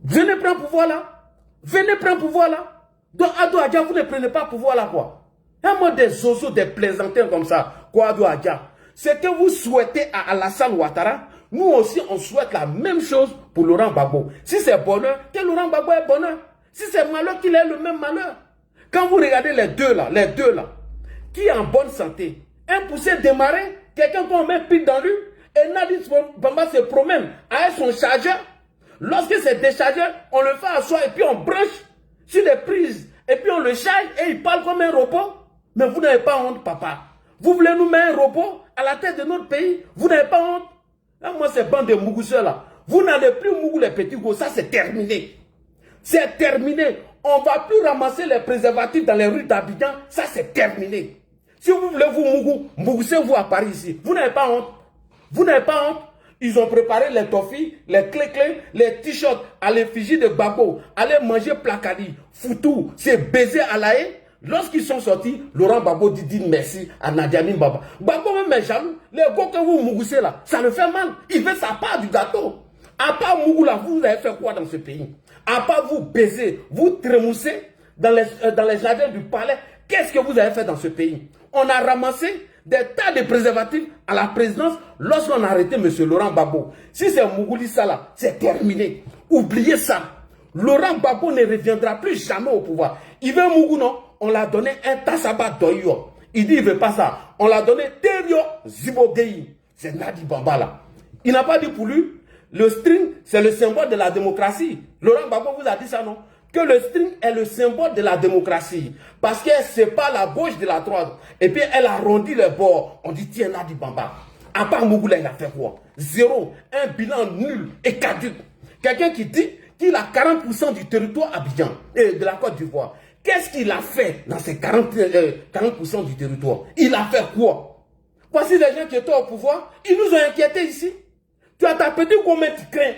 Venez prendre pouvoir là. Venez prendre pouvoir là. Donc, Ado Adja, vous ne prenez pas pouvoir là, quoi. Un mot des zozos, des plaisantins comme ça, quoi, Ado Adja. C'est que vous souhaitez à Alassane Ouattara, nous aussi, on souhaite la même chose pour Laurent Gbagbo. Si c'est bonheur, que Laurent Gbagbo est bonheur. Si c'est malheur, qu'il ait le même malheur. Quand vous regardez les deux là, qui est en bonne santé, un poussé démarré, quelqu'un qu'on met pile dans lui, et Nadi Bamba se promène avec son chargeur. Lorsque c'est déchargé, on le fait asseoir et puis on branche sur les prises. Et puis on le charge et il parle comme un robot. Mais vous n'avez pas honte, papa. Vous voulez nous mettre un robot à la tête de notre pays? Vous n'avez pas honte? Là, moi, c'est bande de mougousseurs là. Vous n'allez plus mougou les petits gos. Ça, c'est terminé. C'est terminé. On ne va plus ramasser les préservatifs dans les rues d'Abidjan. Ça, c'est terminé. Si vous voulez vous mougoussez-vous à Paris ici. Vous n'avez pas honte. Vous n'avez pas honte. Ils ont préparé les toffis, les clés, les t-shirts à l'effigie de Gbagbo. Allez manger placadi, foutou, c'est baiser à la haie. Lorsqu'ils sont sortis, Laurent Gbagbo dit merci à Nadiamine Baba. Gbagbo même est jaloux. Les gars que vous mougoussez là, ça le fait mal. Il veut sa part du gâteau. À part Mougou là, vous avez fait quoi dans ce pays? À part vous baiser, vous trémousser dans les jardins du palais, qu'est-ce que vous avez fait dans ce pays? On a ramassé des tas de préservatifs à la présidence lorsqu'on a arrêté M. Laurent Gbagbo. Si c'est Mougouli Sala, c'est terminé. Oubliez ça. Laurent Gbagbo ne reviendra plus jamais au pouvoir. Il veut Mougou, non? On l'a donné un Tassaba Doyo. Il dit il ne veut pas ça. On l'a donné Terio Zibogei. C'est Nadi Bamba là. Il n'a pas dit pour lui. Le string, c'est le symbole de la démocratie. Laurent Gbagbo vous a dit ça, non? Que le string est le symbole de la démocratie. Parce qu'elle sépare la gauche de la droite. Et puis elle arrondit les bords. On dit tiens, Nadi Bamba. À part Mougoula, il a fait quoi? Zéro. Un bilan nul et caduque. Quelqu'un qui dit qu'il a 40% du territoire Abidjan et de la Côte d'Ivoire. Qu'est-ce qu'il a fait dans ces 40% du territoire? Il a fait quoi? Voici les gens qui étaient au pouvoir. Ils nous ont inquiétés ici. Tu as tapé combien tu crains?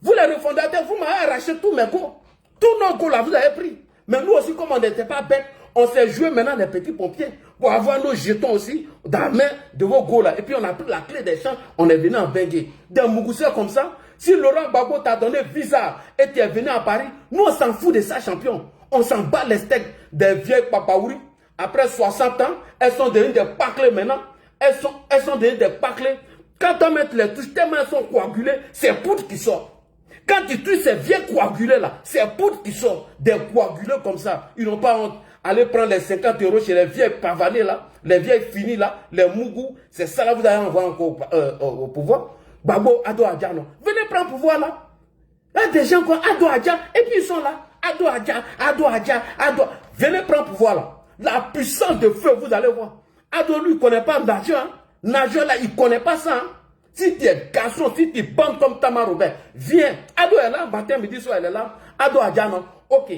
Vous les refondateurs, vous m'avez arraché tous mes go. Tous nos go là, vous avez pris. Mais nous aussi, comme on n'était pas bêtes, on s'est joué maintenant les petits pompiers pour avoir nos jetons aussi dans la main de vos go là. Et puis on a pris la clé des champs, on est venu en Bengué. D'un mougousseur comme ça, si Laurent Gbagbo t'a donné visa et tu es venu à Paris, nous on s'en fout de ça, champion. On s'en bat les steaks des vieilles papaouris. Après 60 ans, elles sont devenues des paclés maintenant. Elles sont devenues des paclés. Quand on met les touches, tellement elles sont coagulées, c'est poudre qui sort. Quand tu touches ces vieux coagulés là, c'est poudre qui sort. Des coagulés comme ça. Ils n'ont pas honte. Allez prendre les 50 € chez les vieilles pavanés là, les vieilles finis là, les mougous. C'est ça là, vous allez envoyer encore au pouvoir. Gbagbo, Ado Adja, non. Venez prendre le pouvoir là. Il y a des gens qui ont Ado Adja, et puis ils sont là. Ado Adja, Ado Adja, Ado. Venez prendre le pouvoir là. La puissance de feu, vous allez voir. Ado, lui, il ne connaît pas nageur. Hein. Nageur là, il ne connaît pas ça. Hein. Si tu es garçon, si tu bandes comme Tamar Robert, viens. Ado est là, matin, midi, soir, elle est là. Ado Adja, non. Ok.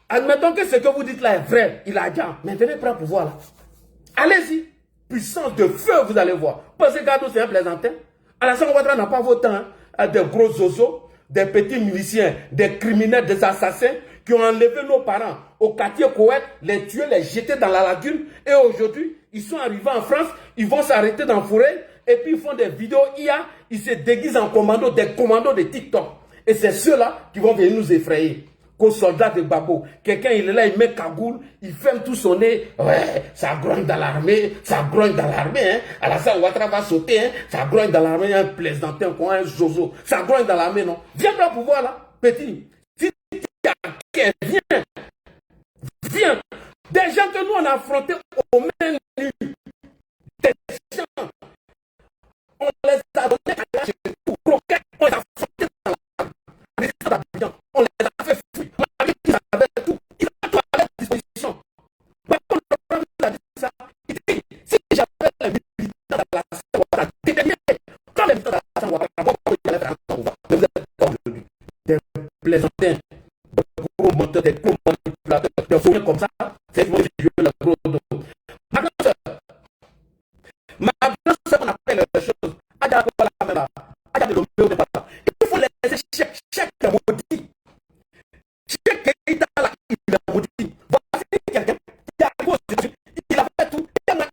Admettons que ce que vous dites là est vrai. Il a Adja. Mais venez prendre le pouvoir là. Allez-y. Puissance de feu, vous allez voir. Parce que Gado, c'est un plaisantin. Alassane Ouattara n'a pas votre temps. Hein. Des gros zozos, des petits miliciens, des criminels, des assassins qui ont enlevé nos parents au quartier Koweït, les tuer, les jeter dans la lagune. Et aujourd'hui, ils sont arrivés en France, ils vont s'arrêter dans la forêt et puis ils font des vidéos IA, ils se déguisent en commando, des commandos de TikTok. Et c'est ceux-là qui vont venir nous effrayer. Qu'aux soldats de Gbagbo, quelqu'un il est là, il met cagoule, il ferme tout son nez, ouais, ça grogne dans l'armée, ça grogne dans l'armée, hein. Alassane Ouattara va sauter, hein, ça grogne dans l'armée, un plaisantin, un zozo, ça grogne dans l'armée, non. Viens dans le pouvoir là, petit. Si tu as viens, viens. Des gens que nous on a affrontés au même nu, des gens, on les a donnés à la tout, on les a affrontés dans la on les a fait fuir. Il avait tout. Il a tout à la disposition. Il dit, si j'avais les militants de la Ouattara, quand les militants de la Ouattara, il allait faire un pouvoir. Mais vous êtes pas aujourd'hui. Des plaisantins, des gros menteurs, des gros manipulateurs, des fourniers comme ça, c'est pour jouer le gros dos. Ma grande sœur, on appelle les choses. Adja pas la même là. Adja de l'homme de papa. Il faut laisser chaque maudit. Chaque Keïta là, il est maudit. Voici quelqu'un qui arrive aux États-Unis, il a fait tout,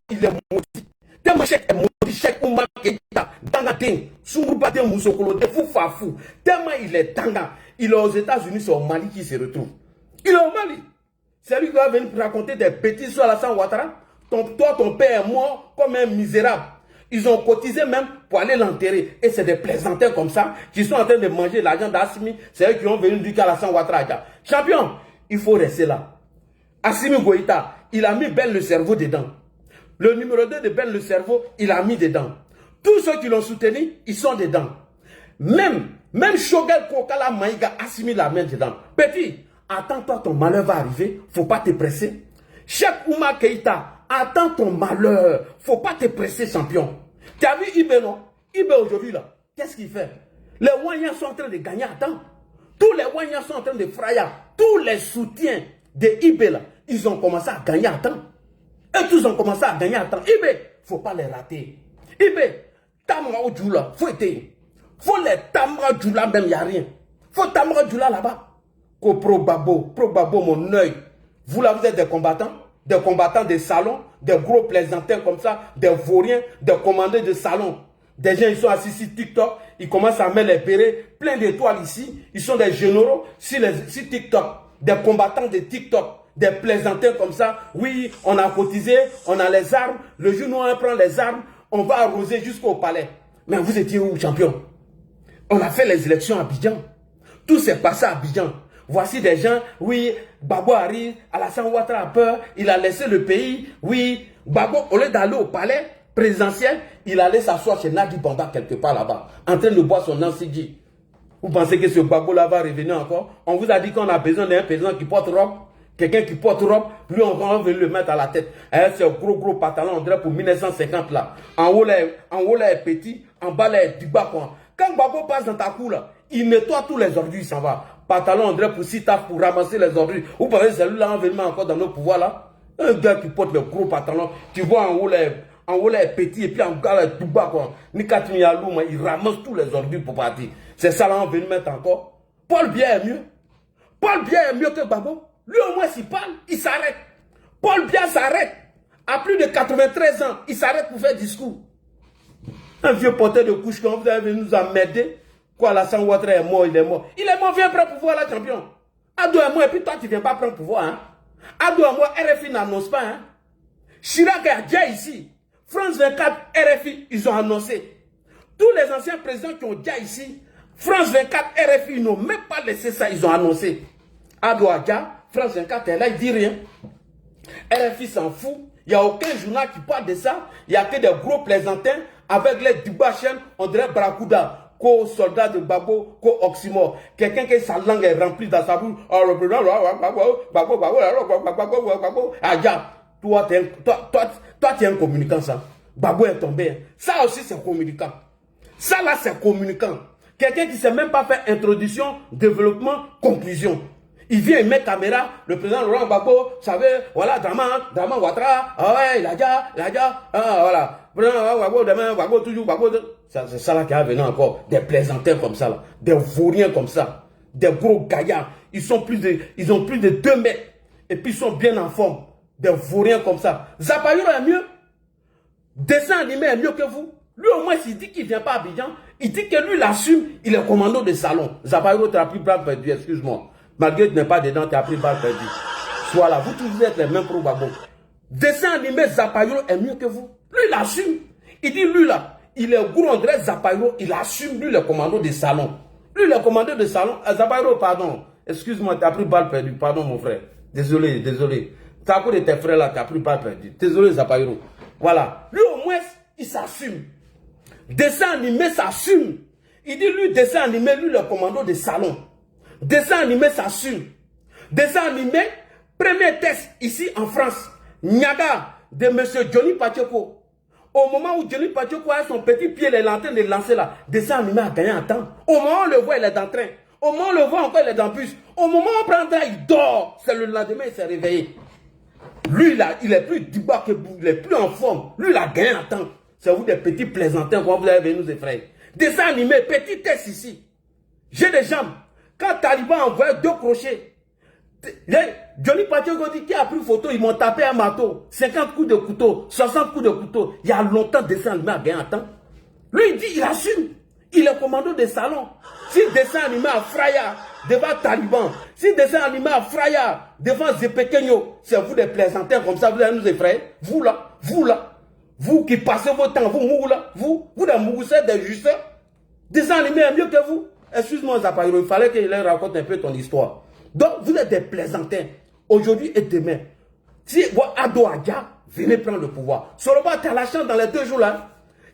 il est maudit. Tellement chèque est maudit, chèque Oumar Keïta, Dangadin, Sungoubade Coloté, Moussokoloté, Foufafou. Tellement il est tanga. Il est aux États-Unis, c'est au Mali qui se retrouve. Il est au Mali. C'est lui qui va venir raconter des bêtises sur Alassane Ouattara. Toi, ton père est mort comme un misérable. Ils ont cotisé même pour aller l'enterrer. Et c'est des plaisantins comme ça qui sont en train de manger l'argent d'Assimi. C'est eux qui ont venu dire qu'Alassane Ouattara. Champion, il faut rester là. Assimi Goïta, il a mis Ben le cerveau dedans. Le numéro 2 de Ben le cerveau, il a mis dedans. Tous ceux qui l'ont soutenu, ils sont dedans. Même Shogel Kokala Maïga Assimi la main dedans. Petit, attends-toi, ton malheur va arriver. Faut pas te presser. Cheikh Oumar Keïta, attends ton malheur. Faut pas te presser, champion. Tu as vu Ibé, non? Ibé aujourd'hui, là, qu'est-ce qu'il fait? Les Wanyans sont en train de gagner à temps. Tous les Wanyans sont en train de frayer. Tous les soutiens de Ibé, là, ils ont commencé à gagner à temps. Et tous ont commencé à gagner à temps. Ibé, faut pas les rater. Ibé, Tamra Djoula, faut être. Faut les Tamra Djoula, même, il n'y a rien. Faut Tamra Djoula là-bas. Pro Babo, mon œil. Vous là, vous êtes des combattants de salon, des gros plaisantins comme ça, des vauriens, des commandés de salon. Des gens, ils sont assis sur TikTok, ils commencent à mettre les bérets, plein d'étoiles ici. Ils sont des généraux sur TikTok, des combattants de TikTok, des plaisantins comme ça. Oui, on a cotisé, on a les armes. Le jour où on prend les armes, on va arroser jusqu'au palais. Mais vous étiez où, champion? On a fait les élections à Abidjan. Tout s'est passé à Abidjan. Voici des gens, oui, Babo arrive, Alassane Ouattara a peur, il a laissé le pays, oui, Babo, au lieu d'aller au palais présidentiel, il allait s'asseoir chez Nadi Bamba quelque part là-bas, en train de boire son Nansigi. Vous pensez que ce Babo-là va revenir encore? On vous a dit qu'on a besoin d'un président qui porte robe, quelqu'un qui porte robe, lui on va venir le mettre à la tête. C'est un gros pantalon, on dirait pour 1950 là. En haut là est petit, en bas là est du bas quoi. Quand Babo passe dans ta cour là, il nettoie tous les ordures, il s'en va. Pantalon, on dirait pour Sitaf, pour ramasser les ordures. Vous pensez que celui-là, on veut encore dans nos pouvoirs là? Un gars qui porte le gros pantalon, tu vois en haut là est petit et puis en bas là est tout bas quoi. Nikatmi Yalou, il ramasse tous les ordures pour partir. C'est ça là, on veut le mettre encore. Paul Biya est mieux. Paul Biya est mieux que Babo. Lui au moins s'il parle, il s'arrête. Paul Biya s'arrête. À plus de 93 ans, il s'arrête pour faire discours. Un vieux porteur de couche quand vous avez venu nous emmerder. Quoi, Alassane Ouattara est mort, il est mort. Il est mort, viens prendre pouvoir là, champion. Ado et moi, et puis toi, tu ne viens pas prendre pouvoir. Hein? Ado et moi, RFI n'annonce pas. Hein? Chirac a déjà ici. France 24, RFI, ils ont annoncé. Tous les anciens présidents qui ont déjà ici, France 24, RFI, ils n'ont même pas laissé ça, ils ont annoncé. Ado Adja, France 24 est là, il ne dit rien. RFI s'en fout. Il n'y a aucun journal qui parle de ça. Il n'y a que des gros plaisantins avec les Dubachen, on dirait Brakuda. Qu'au soldat de Babo, qu'au oxymore. Quelqu'un qui sa langue est remplie dans sa bouche. Toi, tu es un communicant, ça. Babo est tombé. Ça aussi, c'est communicant. Ça, là, c'est communicant. Quelqu'un qui ne sait même pas faire introduction, développement, conclusion. Il vient, il met caméra, le président Laurent Gbagbo, vous savez, voilà, Draman Ouattara, ah ouais, il a déjà, voilà. Gbagbo, toujours, Gbagbo. C'est ça là qui a venu encore, des plaisantins comme ça, là, des vauriens comme ça, des gros gaillards. Ils ont plus de 2 mètres, et puis ils sont bien en forme, des vauriens comme ça. Zapayuro est mieux, dessin animé est mieux que vous. Lui au moins, s'il dit qu'il ne vient pas à Abidjan, il dit que lui, il assume, il est commando de salon. Zapayuro, tu as pris balle perdue, excuse-moi. Malgré que tu n'es pas dedans, tu as pris balle perdue. Soit là, vous tous êtes les mêmes pro Gbagbo. Dessin animé Zapayuro est mieux que vous. Lui, il assume. Il dit, lui là, il est gros André Zapayuro, il assume, lui, le commando de salon. Lui, le commando de salon, Zapayuro, pardon. Excuse-moi, tu as pris balle perdue. Pardon, mon frère. Désolé. C'est à cause de tes frères là, tu as pris balle perdue. Désolé, Zapayuro. Voilà. Lui, au moins, il s'assume. Dessin animé s'assume. Il dit, lui, dessin animé, lui, le commando de salon. Dessin animé s'assume. Dessin animé, premier test ici en France. Niaga de M. Johnny Pacheco. Au moment où Johnny Pacheco a son petit pied, il est en train de lancer là. Dessin animé a gagné en temps. Au moment où on le voit, il est en train. Au moment où on le voit encore, il est en bus. Au moment où on prend un train, il dort. C'est le lendemain, il s'est réveillé. Lui, là, il est plus du bas que vous. Il est plus en forme. Lui, il a gagné en temps. C'est vous des petits plaisantins quand vous avez venu nous effrayer. Dessin animé, petit test ici. J'ai des jambes. Quand Taliban a envoyé 2 crochets, Johnny Pacheco dit qui a pris photo, ils m'ont tapé un marteau, 50 coups de couteau, 60 coups de couteau. Il y a longtemps, dessin animé a gagné un temps. Lui, il dit, il assume. Il est commando des salons. Si dessin animé à Fraya devant Taliban, si dessin animé à Fraya devant Zepekenyo, c'est vous des plaisantins comme ça, vous allez nous effrayer. Vous là, vous qui passez votre temps, vous là, vous des mougousseurs, des justeurs. Dessin animé est mieux que vous. Excuse-moi Zapayro, il fallait qu'il leur raconte un peu ton histoire. Donc vous êtes des plaisantins. Aujourd'hui et demain. Si Ado Adja, venez prendre le pouvoir. Soroba, tu as la chance dans les 2 jours là.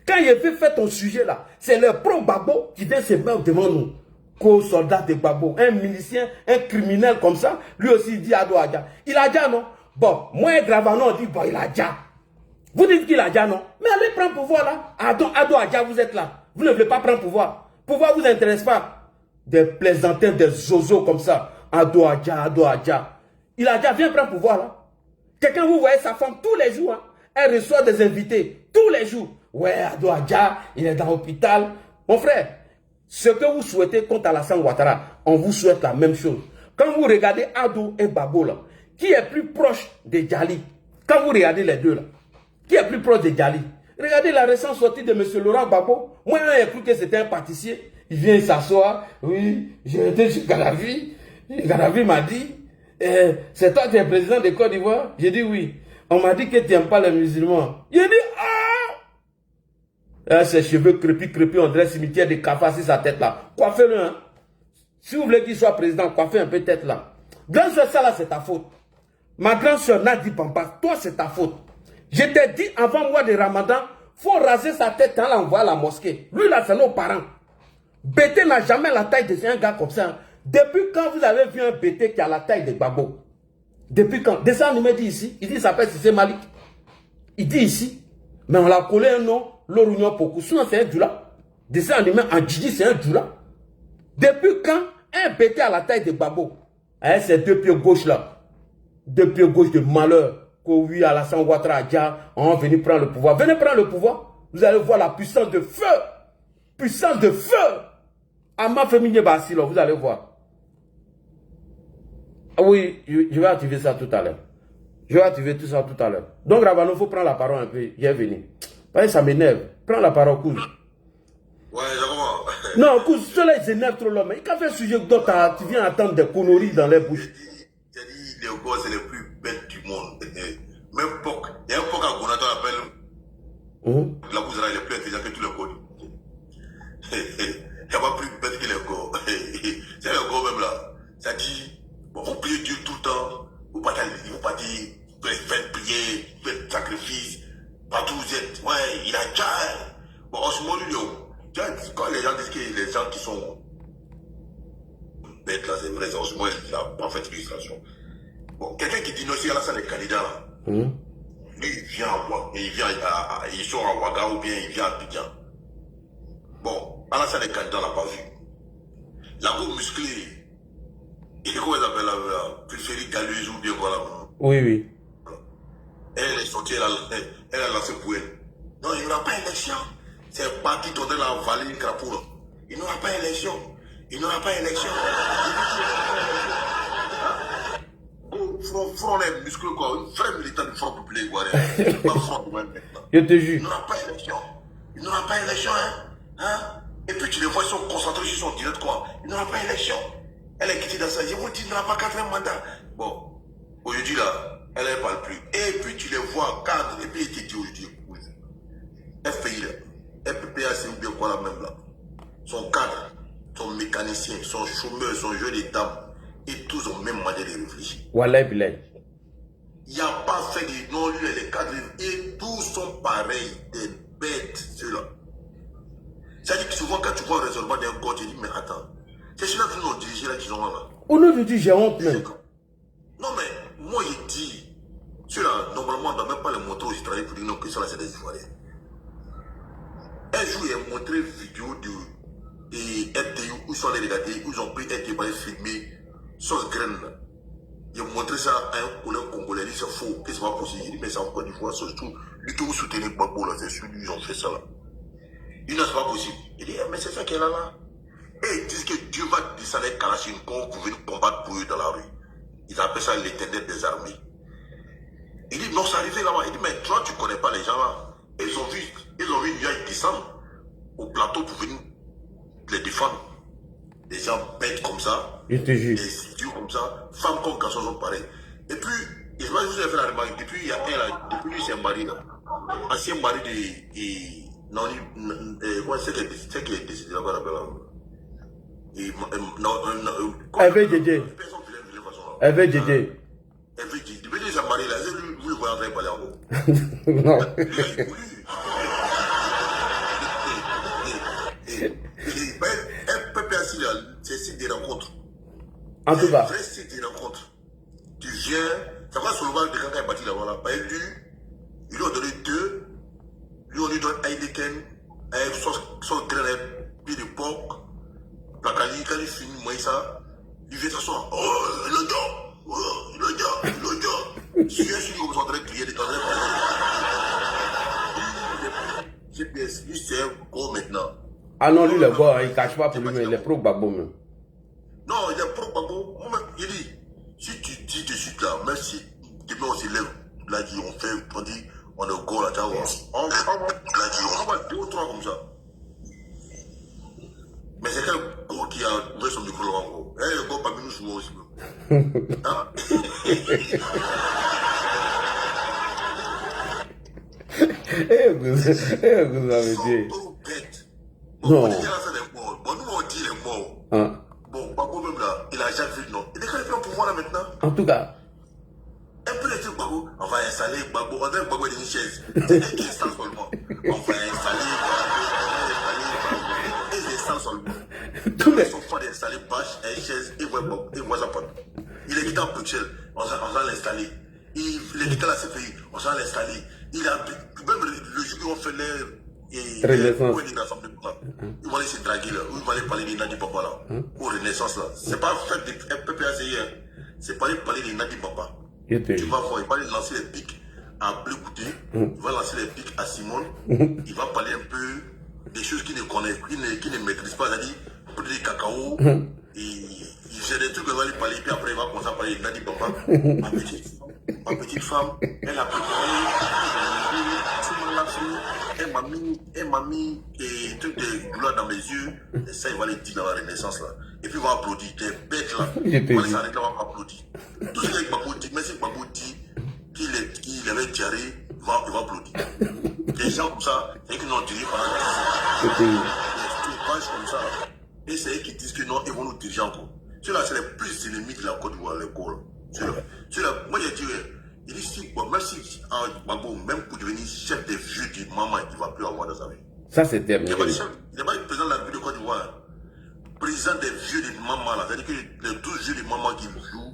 Quand il veut faire ton sujet là, c'est le pro-Babo qui vient se mettre devant nous. Co-soldat de Babo, un milicien, un criminel comme ça, lui aussi il dit Ado Adja. Il a déjà non? Bon, moi et Gravano on dit bon il a déjà. Vous dites qu'il a déjà non? Mais allez prendre pouvoir là. Ado Adja, vous êtes là. Vous ne voulez pas prendre pouvoir. Pouvoir vous intéresse pas. Des plaisantins, des zozos comme ça. Ado Adja, Ado Adja. Il a déjà viens prendre pouvoir là. Quelqu'un vous voyez sa femme tous les jours. Hein? Elle reçoit des invités tous les jours. Ouais, Ado Adja, il est dans l'hôpital. Mon frère, ce que vous souhaitez contre Alassane Ouattara, on vous souhaite la même chose. Quand vous regardez Ado et Babo là, qui est plus proche de Djali? Quand vous regardez les deux là, qui est plus proche de Djali? Regardez la récente sortie de M. Laurent Babo. Moi, j'ai cru que c'était un pâtissier. Il vient s'asseoir. Oui, j'ai été chez Gaddafi. Gaddafi m'a dit, c'est toi qui es président de Côte d'Ivoire? J'ai dit oui. On m'a dit que tu n'aimes pas les musulmans. J'ai dit ah! Ses cheveux crépus, on dirait cimetière de Kafa sur sa tête là. Coiffez-le, hein. Si vous voulez qu'il soit président, coiffez un peu tête là. Grande soeur, ça là, c'est ta faute. Ma grande soeur Nadi Pampa, toi, c'est ta faute. Je t'ai dit avant le mois de Ramadan, faut raser sa tête quand on l'envoie à la mosquée. Lui là, c'est nos parents. Bété n'a jamais la taille de un gars comme ça. Depuis quand vous avez vu un Bété qui a la taille de Babo? Depuis quand? Dessin animé dit ici. Il dit il s'appelle Sissé Malik. Il dit ici. Mais on l'a collé un nom, Lorugnon Poku. Sinon c'est un Djoula. Dessin animé en Djidi, c'est un Djoula. Depuis quand un Bété à la taille de Babo? Hein, c'est 2 pieds gauche là. 2 pieds gauche de malheur. Que oui, Alassane Ouattara Adja, on va venir prendre le pouvoir. Venez prendre le pouvoir. Vous allez voir la puissance de feu. Puissance de feu. Ama Féminin Bassilo, vous allez voir. Ah oui, je vais activer ça tout à l'heure. Je vais activer tout ça tout à l'heure. Donc, Ravano, il faut prendre la parole un peu. J'ai venu. Parce que ça m'énerve. Prends la parole, Kouz. Ouais, je comprends. Non, Kouz, ceux-là, ils s'énervent trop l'homme. Il a fait un sujet dont tu viens attendre des conneries dans les bouches. J'ai dit, les gosses, c'est les plus bêtes du monde. Même POC. Il y a un POC à Gonato, on appelle. La Bouzara, il est plus intelligent que tous les codes. Il n'y a pas plus bête que les gars. C'est les gars même là. Ça dit, bon, vous priez Dieu tout le temps. Vous pas dire, vous faites prier, vous faites sacrifice. Partout vous êtes. Ouais, il a déjà. Bon, en ce moment, lui, quand les gens disent que les gens qui sont bêtes là, c'est vrai, en ce moment, il a parfaite illustration. Bon, quelqu'un qui dit non, si Alassane est candidat là, lui, il sort à Ouaga ou bien il vient à Abidjan. Bon, Alassane est candidat, on l'a pas vu. La go musclée, et comment elle appelle la préférée Galuise ou bien voilà. Oui, oui. Elle est sortie, elle a lancé pour elle. Non, il n'y aura pas élection. C'est un parti tourné la vallée de Crapour. Il n'y aura pas élection. Il n'y aura pas élection. Front les muscles quoi. Un vrai militant du Front populaire ivoirien. Pas Front même maintenant. Je te jure. Il n'y aura pas élection. Il n'y aura pas élection, hein. Et puis tu les vois, ils sont concentrés sur son direct quoi. Il n'y aura pas élection. Elle est quittée dans ça. Je vous dis, il n'y aura pas 4e mandat. Bon, aujourd'hui là, elle ne parle plus. Et puis tu les vois cadre. Et puis il te dit aujourd'hui, FPI là, FPPAC ou bien quoi là même là. Son cadre, son mécanicien, son chômeur, son jeu de dames. Et tous ont même manière de réfléchir. Wallah Bilay. Il n'y a pas fait de non, lui et les cadres. Et tous sont pareils, des bêtes, ceux-là. C'est-à-dire que souvent, quand tu vois le raisonnement d'un corps, tu dis, mais attends, c'est ceux-là qui nous ont dirigé là, qui sont là. Au nom de Dieu, j'ai honte même. Non, mais moi, il dit, ceux-là, normalement, on ne doit même pas les montrer aux étrangers pour dire non, que ceux-là, c'est des Ivoiriens. Un jour, il a montré une vidéo de RTU où ils sont allés regarder, où ils ont pris RTU pour aller filmer sauce graine. Il a montré ça à un collègue congolais, il dit c'est faux, que c'est pas possible. Il dit, mais c'est encore une fois, surtout, lui que vous soutenez Gbagbo là, c'est celui ils ont fait ça là. Il dit, non, c'est pas possible. Il dit, mais c'est ça qui est là là. Et ils disent que Dieu va descendre les Kalachnikov pour venir combattre pour eux dans la rue. Ils appellent ça l'éternel des armées. Il dit, non, c'est arrivé là-bas. Il dit, mais toi, tu connais pas les gens là. Et ils ont vu une nuage descendre au plateau pour venir les défendre. Des gens bêtes comme ça, Je te des jure. idiots comme ça, femmes comme garçons sont pareils. Et puis, je vais vous faire la remarque, depuis il y a un là, depuis lui c'est un mari là, ancien mari de, non, c'est qui est décidé là, quoi, Elle veut Djedje. personne ne de façon là. Elle veut Djedje. Elle veut dire, depuis lui c'est un mari là, vous le voyez en train de parler en gros. Non. Lui, il est voulu. Un peu assis là, c'est un site de rencontre. En tout cas. Un vrai site de rencontre. Tu viens, ça va sur le bal de quelqu'un qui est bâti là, voilà. Par exemple, lui, on donné deux, lui, on lui donne Heineken, avec sauce grenade, puis de porc, placali, quand il finit, moi, ça, il vient s'asseoir. Oh, le gars, oh, le gars, le gars. Je suis comme ça en train de crier, GPS, lui, c'est un gros maintenant. Ah non, lui, le gars, il ne cache pas pour lui, mais il est pro Gbagbo même. Non, il est pro Gbagbo. Moi-même, il dit, si tu dis de suite là, même si demain on s'élève, là, dit, on dit, on est au go là, on va 2 ou 3 comme ça. Mais c'est quel go qui a ouvert son micro là, en gros? Eh, le go parmi nous, souvent aussi. Hein? Vous avez dit. Non. Bon, nous on dit les morts. Hein? Bon, Gbagbo même là, il a jamais vu, non. Il est quand même au pouvoir là maintenant. En tout cas. Un peu de trucs, Gbagbo, on va installer Gbagbo, on dirait Gbagbo est une chaise. C'est un qui installe seulement. On va installer Gbagbo, et ils installent seulement. Tous les enfants d'installer bâche, une chaise, et voient sa pote. Il est quitté en Bruxelles, on va l'installer. Il est quitté à la CPI, on va l'installer. Il a, même le jour où on fait l'air, Renaissance. Ils vont aller se draguer là, ils vont aller parler de Nadi Papa là, ou Renaissance là. C'est pas fait de PPACI, c'est pas aller parler de Nadi Papa. Tu vas voir, il va aller lancer les pics à Bleu Goûté, il va lancer les pics à Simone, il va parler un peu des choses qu'il ne connaît, qu'il ne maîtrise pas, c'est-à-dire peut-être des cacao, il fait des trucs, il va aller parler, puis après il va commencer à parler de Nadi Papa. Ma petite femme, elle a préparé, elle m'a mis des trucs de douleur dans mes yeux, et ça, il va les dire dans la Renaissance là. Et puis il va applaudir, t'es bête là. Il va s'arrêter là, il va applaudir. Tout ce que Gbagbo dit, même si Gbagbo dit qu'il avait diarrhée, il va applaudir. Les gens comme ça, c'est qu'ils n'ont dirigé pendant 10 ans. Des pages comme ça, et c'est eux qui disent que non, ils vont nous diriger encore. Ceux-là, c'est les plus ennemis de la Côte d'Ivoire, les Gaules. Moi, j'ai dit, il dit si, même si Gbagbo, même pour devenir chef des vieux du maman, il ne va plus avoir dans sa vie. Ça, c'est terminé. Il n'est pas le président de la République de Côte d'Ivoire. Président des vieux de maman, là. C'est-à-dire que les 12 vieux de maman qui jouent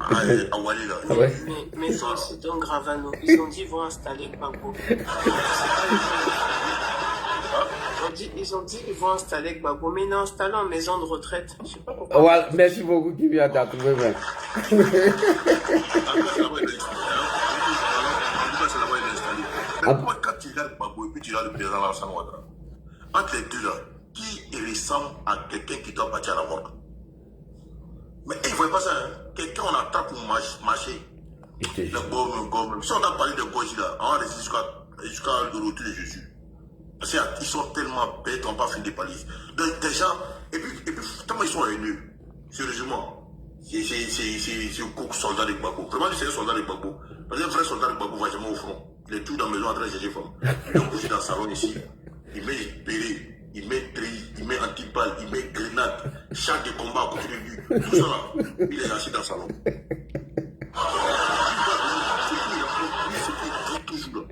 à Wali, là. Ah ouais. Mais c'est donc Gravano. Ils ont dit qu'ils vont installer Gbagbo. Ils ont dit qu'ils vont installer Gbagbo, mais ils l'ont installé en maison de retraite. Je sais pas pourquoi. Voilà, merci beaucoup qui vient t'as trouvé même. Pourquoi quand tu regardes Gbagbo et puis tu regardes le président Alassane Ouattara, entre les deux là, qui ressemble à quelqu'un qui doit partir à la mort? Mais ils ne voient pas ça, hein? Quelqu'un on attend pour marcher. Le gomme. Si on a parlé de Goji là, on va rester jusqu'à le retour de Jésus. Parce qu'ils sont tellement bêtes, on va pas finir de parler. Donc déjà, et puis tellement ils sont haineux, sérieusement. C'est un soldat de Gbagbo. Vraiment, c'est un soldat de Gbagbo. Parce qu'un vrai soldat de Gbagbo va jamais au front. Il est tout dans la maison en train de chercher femme. Il est couché dans le salon ici. Il met béret, il met tri, il met antiballe, il met grenade, char de combat à côté de lui. Tout ça là, il est assis dans le salon. Toujours là.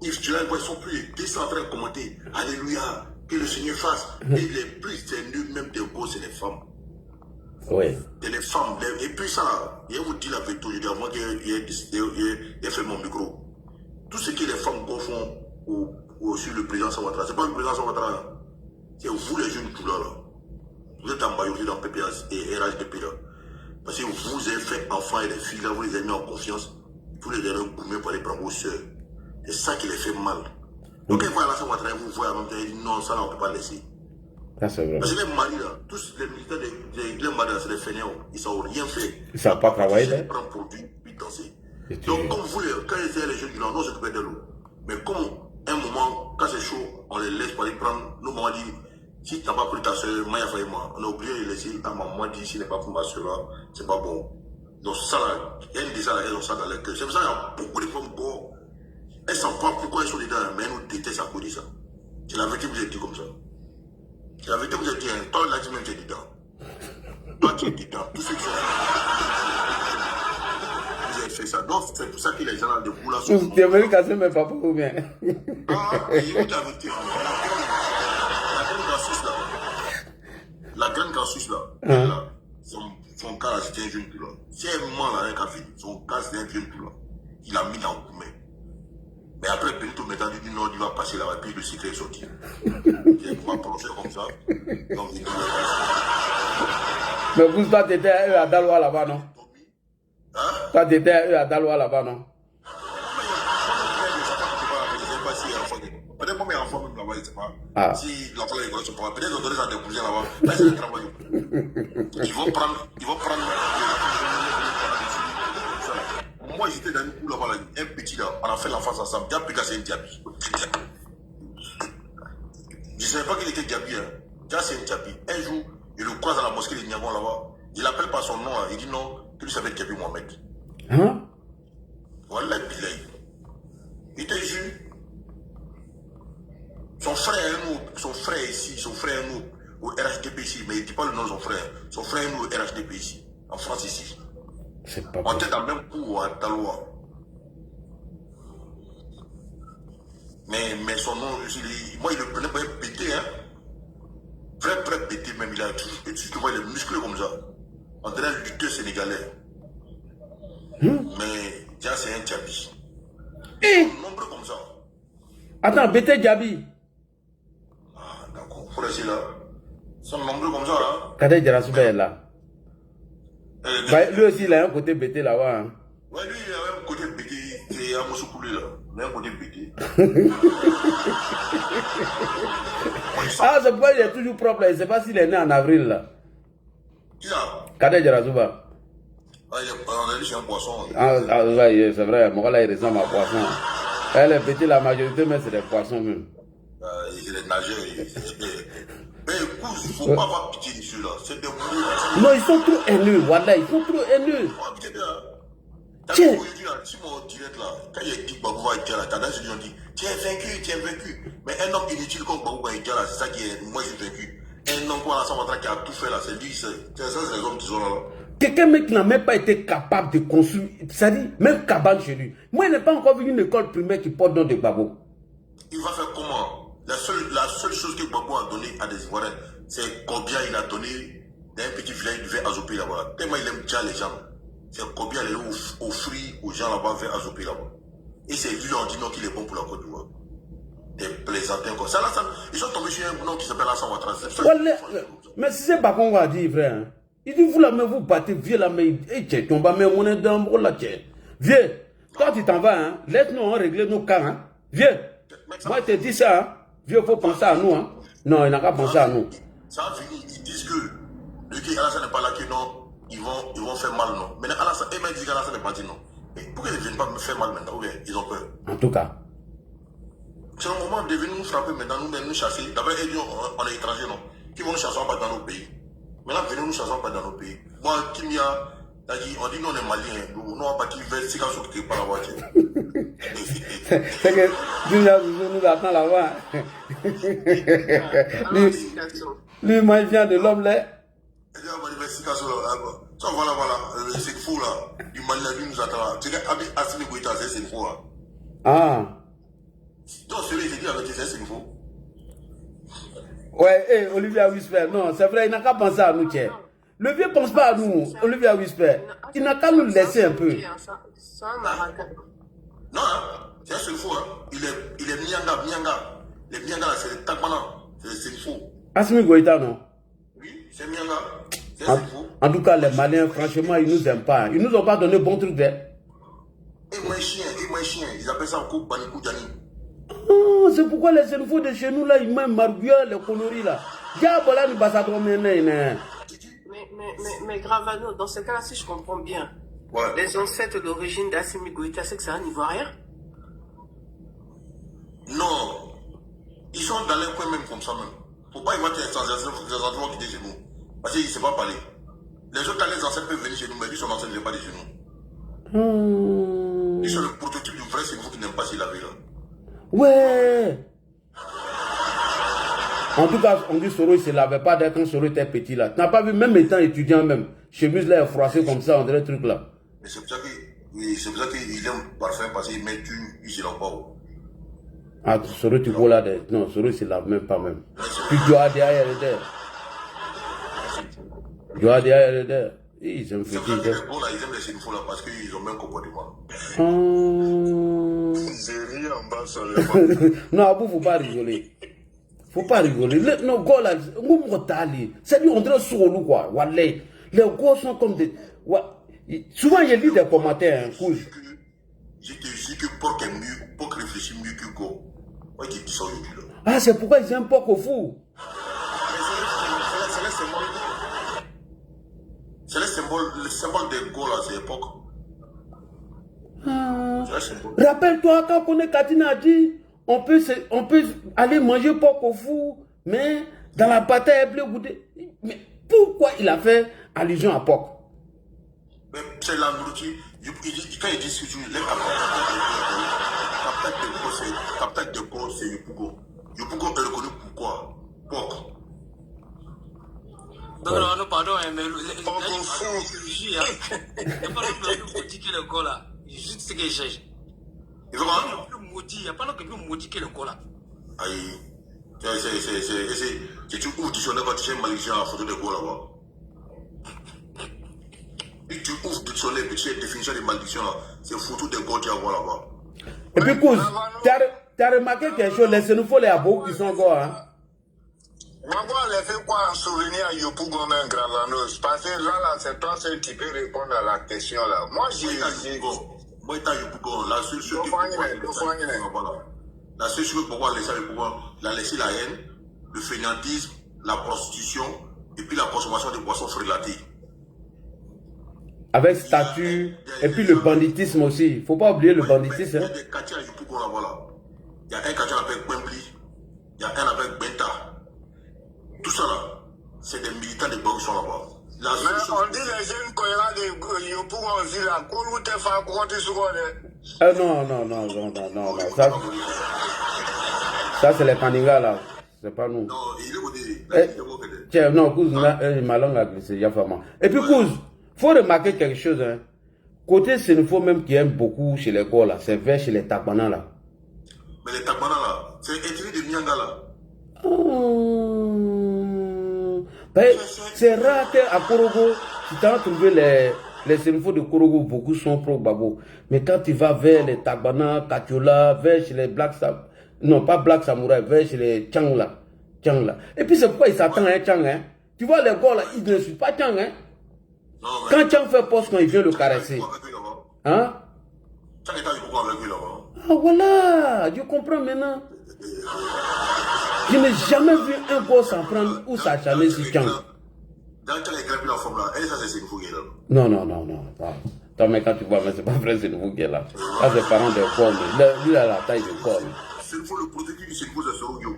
Tu là, ils sont plus, ils sont en train de commenter. Alléluia, que le Seigneur fasse. Et les plus haineux, même des gosses, c'est les femmes. Oui. Et les femmes, et puis ça là, je vous dis la vérité aujourd'hui, avant qu'il ait fait mon micro. Tout ce que les femmes font sur le président Ouattara, c'est pas le président Ouattara, c'est vous les jeunes tout là. Vous êtes en majorité dans PPS et RHDP là. Parce que vous avez fait enfants et les filles là, vous les avez mis en confiance. Vous les avez gourmés pour aller prendre vos soeurs. C'est ça qui les fait mal. Donc quand ils voient Alassane Ouattara, vous voyez en même temps, ils disent non, ça là on ne peut pas laisser. Ça c'est vrai. Parce que les maris là, tous les militaires les maris là, c'est des fainéants. Ils ne savent rien faire. Ils ne savent pas travailler là. Ils prennent produit, puis danser. Donc comme vous, quand ils étaient les jeunes du Nord, nous s'occuper de l'eau. Mais comme un moment, quand c'est chaud, on les laisse pour aller prendre, nos mamans disent, Si tu n'as pas pris ta soeur, Maya Faïma, on a oublié de laisser ta maman dire si n'est pas pour ma soeur là, c'est pas bon. Donc ça là, il y a une des elles ont ça dans leur cœur. C'est pour ça qu'il y a beaucoup de femmes bon. Elles ne savent pas pourquoi elles sont dedans, mais elles nous détestent à cause de ça. C'est la vérité que vous êtes dit comme ça. C'est la vérité que vous êtes dit, hein. Toi là, tu même es dedans. Toi tu es dedans. Tous ceux qui sont vous avez fait ça. Donc c'est pour ça que les gens là de vous là sont. Tu es venu casser mes papas ou bien? Ah, et vous la vérité. La grande cassus là, là, son cas là, c'était un jeune tout là. Si elle ment là, un café, son cas c'était un jeune tout là. Il a mis dans le gourmet. Mais après, Benito maintenant dit non, il va passer là-bas, puis le secret est sorti. Il va prononcer comme ça. Donc il dit mais vous, toi, t'étais à eux à Daloa là-bas, non? hein? Toi, t'étais à eux à Daloa là-bas, non? Peut-être mon enfant même là-bas, il ne sait pas. Ah. Si l'enfant là, il ne sait pas. Peut-être ils ont donné ça à des cousins là-bas. Là, c'est le travail. Ils vont prendre. Moi, j'étais dans une cour là-bas, là, un petit là, on a fait l'enfance ensemble. Diaby, c'est un Diaby. Je ne savais pas qu'il était Diaby. Hein. C'est un Diaby. Un jour, il le croise à la mosquée de Niagon là-bas. Il l'appelle par son nom. Hein. Il dit non, que lui s'appelle Diaby Mohamed. Hein? Voilà, il te jure. Son frère ici, son frère est nous au RHDP ici, mais il ne dit pas le nom de son frère. Son frère est nous au RHDP ici, en France ici. C'est pas On était dans le même cours à Taloa. Mais son nom, moi il le prenait pour un pété, hein. Vrai pété même, il a toujours pété, tu vois, il est musclé comme ça. On dirait un lutteur sénégalais. Mais déjà c'est un Diaby. Eh! Nombreux comme ça. Attends, Bété Diaby. Ah, d'accord, faut rester là. Ils sont nombreux comme ça, hein. Kadé Djarasouba est là. Bah, lui aussi, il a un côté Bété là-bas. Hein. Ouais, lui, il a un côté pété, c'est un morceau coulé là. Il a un côté pété. Ah, c'est pourquoi il est toujours propre là. Je ne sais pas s'il est né en avril là. Qui ça? Kadé Djarasouba. Ah, on a dit c'est un poisson. Ah, ouais, c'est vrai. Moi là, il ressemble à poisson. Elle est petite, la majorité, mais c'est des poissons même. Il est nageur. Mais écoute, il ne faut pas avoir pitié de ceux-là. C'est des mots. Non, ils sont trop haineux. Voilà, ils sont trop haineux. Tiens. Si mon direct là, quand il a dit Babou va être là, tendance, ils ont dit tu es vaincu. Mais un homme inutile comme Babou va être là, c'est ça qui est. Moi, j'ai vaincu. Un homme comme Alassane qui a tout fait là, c'est lui, c'est ça, c'est les hommes qui sont là. Quelqu'un mec qui n'a même pas été capable de construire, c'est-à-dire même cabane chez lui. Moi, il n'est pas encore vu une école primaire qui porte nom de Babou. Il va faire comment? La seule chose que Babou a donné à des Ivoiriens, c'est combien il a donné dans un petit village, il devait Azopé là-bas. Tellement il aime déjà les gens. C'est combien il a offert aux gens là-bas vers Azopé là-bas. Et c'est lui, on dit non qu'il est bon pour la Côte d'Ivoire. Des plaisantins comme ça. Ils sont tombés sur un nom qui s'appelle Alassane Ouattara. Mais si c'est pas qu'on va dire, frère. Il dit, vous là, mais vous battez, vieux là, mais tu tombes, mais on est dans le là, vieux, quand tu t'en vas, hein, laisse-nous régler nos cas, hein. Vieux, moi je te dis ça, hein. Vieux, il faut penser à nous, hein. Non, il n'a qu'à penser à nous. Ça a fini, ils disent que le gars Alassane n'est pas là, que non, ils vont faire mal, non. Maintenant, Alassane, eux-mêmes disent qu'Alassane n'est pas dit non. Mais pourquoi ils ne viennent pas me faire mal maintenant? Ou bien ils ont peur? En tout cas. C'est le moment de venir nous frapper maintenant, nous-mêmes nous chasser. D'abord, on est étrangers, non. Qui vont nous chasser en bas dans nos pays. Maintenant, venez nous chasser pas dans nos pays. Moi, Kimia, on dit non, on est maliens. Nous, on va partir vers Sikasso qui est par la voiture. C'est que Kimia nous attend là-bas. Lui, moi, il vient de l'homme là. Il va aller vers Sikasso là. Ça, voilà, c'est fou là. Du Mali, lui nous attend là. Tu sais, Assimi Goïta, c'est fou là. Ah. Donc, celui qui dit avec c'est fou. Ouais, Olivia Whisper, non, c'est vrai, il n'a qu'à penser à nous, tiens. Le vieux ne pense pas à nous, Olivia Whisper. Il n'a qu'à nous laisser un peu. C'est un Marocain. Non, c'est un seul fou, hein. Il est Mianga. Les Mianga, c'est les Tagmana. C'est une fou. Assimi Goïta, non? Oui, c'est Mianga. C'est un fou. En tout cas, les Maliens, franchement, ils nous aiment pas. Ils nous ont pas donné bon truc, hein. Et moi, chien. Ils appellent ça encore Banikou Djani. Oh, c'est pourquoi les infos de chez nous là, ils m'aiment Marguerite, les conneries là. Mais Gravano, dans ce cas-là, si je comprends bien, ouais. Les ancêtres d'origine d'Assimi Goïta, c'est que c'est un Ivoirien? Non. Ils sont dans les coins même comme ça même. Faut pas y voir des enfants qui étaient chez nous. Parce qu'il ne sait pas parler. Les autres, quand les ancêtres peuvent venir chez nous, mais lui, son ancêtre ne vient pas de chez nous. Lui, c'est le prototype du vrai Sénéfou qui n'aime pas s'il avait là. Ouais. En tout cas, on dit Soro, il ne se lavait pas dès quand Soro était petit là. Tu n'as pas vu, même étant étudiant même, chemise là est froissée comme ça, on dirait truc là. Mais c'est pour ça qu'il aime parfum parce qu'il met il se lave pas. Ah, Soro, tu vois là, non, Soro, il se lave même pas même. Puis Joadi derrière le derrière. Joadi derrière le derrière. Ils aiment c'est faire pour ça que les bons là, ils aiment les Sénéfous là parce qu'ils ont même comportement. J'ai ri en bas sur le Non, Abou, faut pas rigoler. Faut pas rigoler. Non, gars là, c'est-à-dire on dirait Sourolou quoi. Wallah. Les gars sont comme des. Souvent, il y a des commentaires. Je te dis que porc est mieux, porc réfléchit mieux que go. Moi, je dis ça aujourd'hui là. Ah, c'est pourquoi ils aiment porc au fou. C'est le symbole des go là, c'est porc. Rappelle-toi, quand on est Katina a dit, on peut aller manger porc au fou, mais dans la bataille bleu goûter. Mais pourquoi il a fait allusion à porc? Mais c'est la nourriture. Quand il dit ce que tu veux, capitaine de corps, c'est Yopougo. Yopougo est reconnu pour quoi? Porc. Non, pardon, mais il n'y a pas de modifier le corps là. Juste ce qu'il cherche. Il n'y a pas de modifier le corps là. Aïe. C'est tu ouvres dictionnaire quand tu es malaysia en photo de corps là-bas. Et tu ouvres le dictionnaire et tu as définition de malédiction là. C'est photo de corps qu'il y a là-bas. Et puis, Kouz, tu as remarqué quelque chose, les Sénéfaux, les Abou qui sont encore, hein? Moi, elle fait quoi en souvenir à Yopougo même Gravanos? Parce que là, c'est toi seul qui peux répondre à la question là. Moi, moi, étant Yopougo, la seule chose pourquoi il a laissé la haine, le fainéantisme, la prostitution et puis la consommation de boissons frélatées. Avec statut, et puis le banditisme aussi. Il ne faut pas oublier le banditisme. Il y a des quartiers à Yopougo là-bas là. Il y a un quartier avec Bembli, il y a un avec Benta. Tout ça là, c'est des militants de Baou qui sont là-bas. Mais on dit les jeunes cohérents de Yopougo aussi là. Comment tu fais quoi tu souviens? Non. Ça c'est les Kaniga là. C'est pas nous. Non, il est tiens, non, Kouz, ma langue a glissé, il y a vraiment. Et puis Kouz, il faut remarquer quelque chose. Hein. Côté Sénéfaux même qui aime beaucoup chez les gars là, c'est vers chez les Takbana là. Mais les Takbana là, c'est écrit de Nyanga là. C'est rare qu'à Korogo, tu t'as trouvé les Sénéfaux de Korogo, beaucoup sont pro-Babo. Mais quand tu vas vers les Takbana, Katiola, vers chez les Black Samurai, non pas Black Samurai, vers chez les Changla. Et puis c'est pourquoi ils s'attendent à Chang. Hein. Tu vois les gars là, ils ne suivent pas Chang. Hein. Quand Chang fait poste, quand il vient le caresser. Hein? Chang est avec lui là-bas. Ah voilà, je comprends maintenant. Je n'ai jamais vu un gosse s'en prendre ou s'acharner sur Chang. Dans Chang est grimpé la forme là, et ça c'est Sénéfou qui est là. Non. Attends, mais quand tu vois, mais c'est pas vrai Sénéfou qui est là. Ça c'est parent de corps. Lui il a la taille de corps. Sénéfou, le prototype du Sénéfou c'est Sorogyo.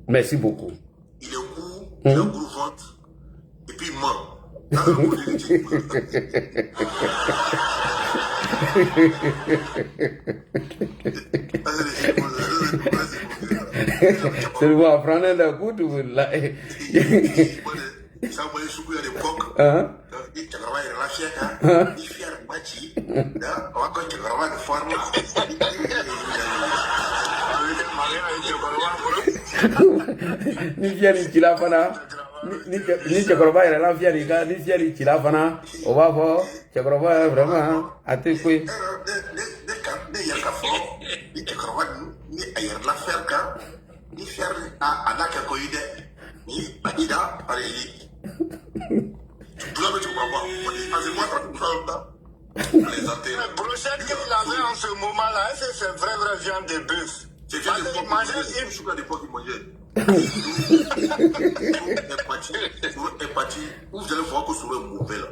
Merci beaucoup. Il est court, il a un gros ventre, et puis il ment. C'est le voir prendre un coup de vous là. Ça va souper à l'époque. Il te travaille la fière, il fait un bâti. On va quand tu travailles de forme. Ni fier ni tila fana ni cɛkɔrɔba yɛrɛ la fier ni ka ni fier ni tila fana o b'a fɔ cɛkɔrɔba vraiment a tɛ koyi. Ne yɛrɛ ka fɔ ni cɛkɔrɔba ni a yɛrɛ la fier kan ni fier a n'a kɛ ko ye dɛ ni a di da ayi dula bɛ cɛkɔrɔba parce que moi quand tu parles là Le brochette qu'il avait en ce moment là, est-ce que c'est vraie viande de bœuf? C'est viande de bœuf. Il mangeait à l'époque il mangeait. Est parti, où vous allez voir que Soro est mauvais là.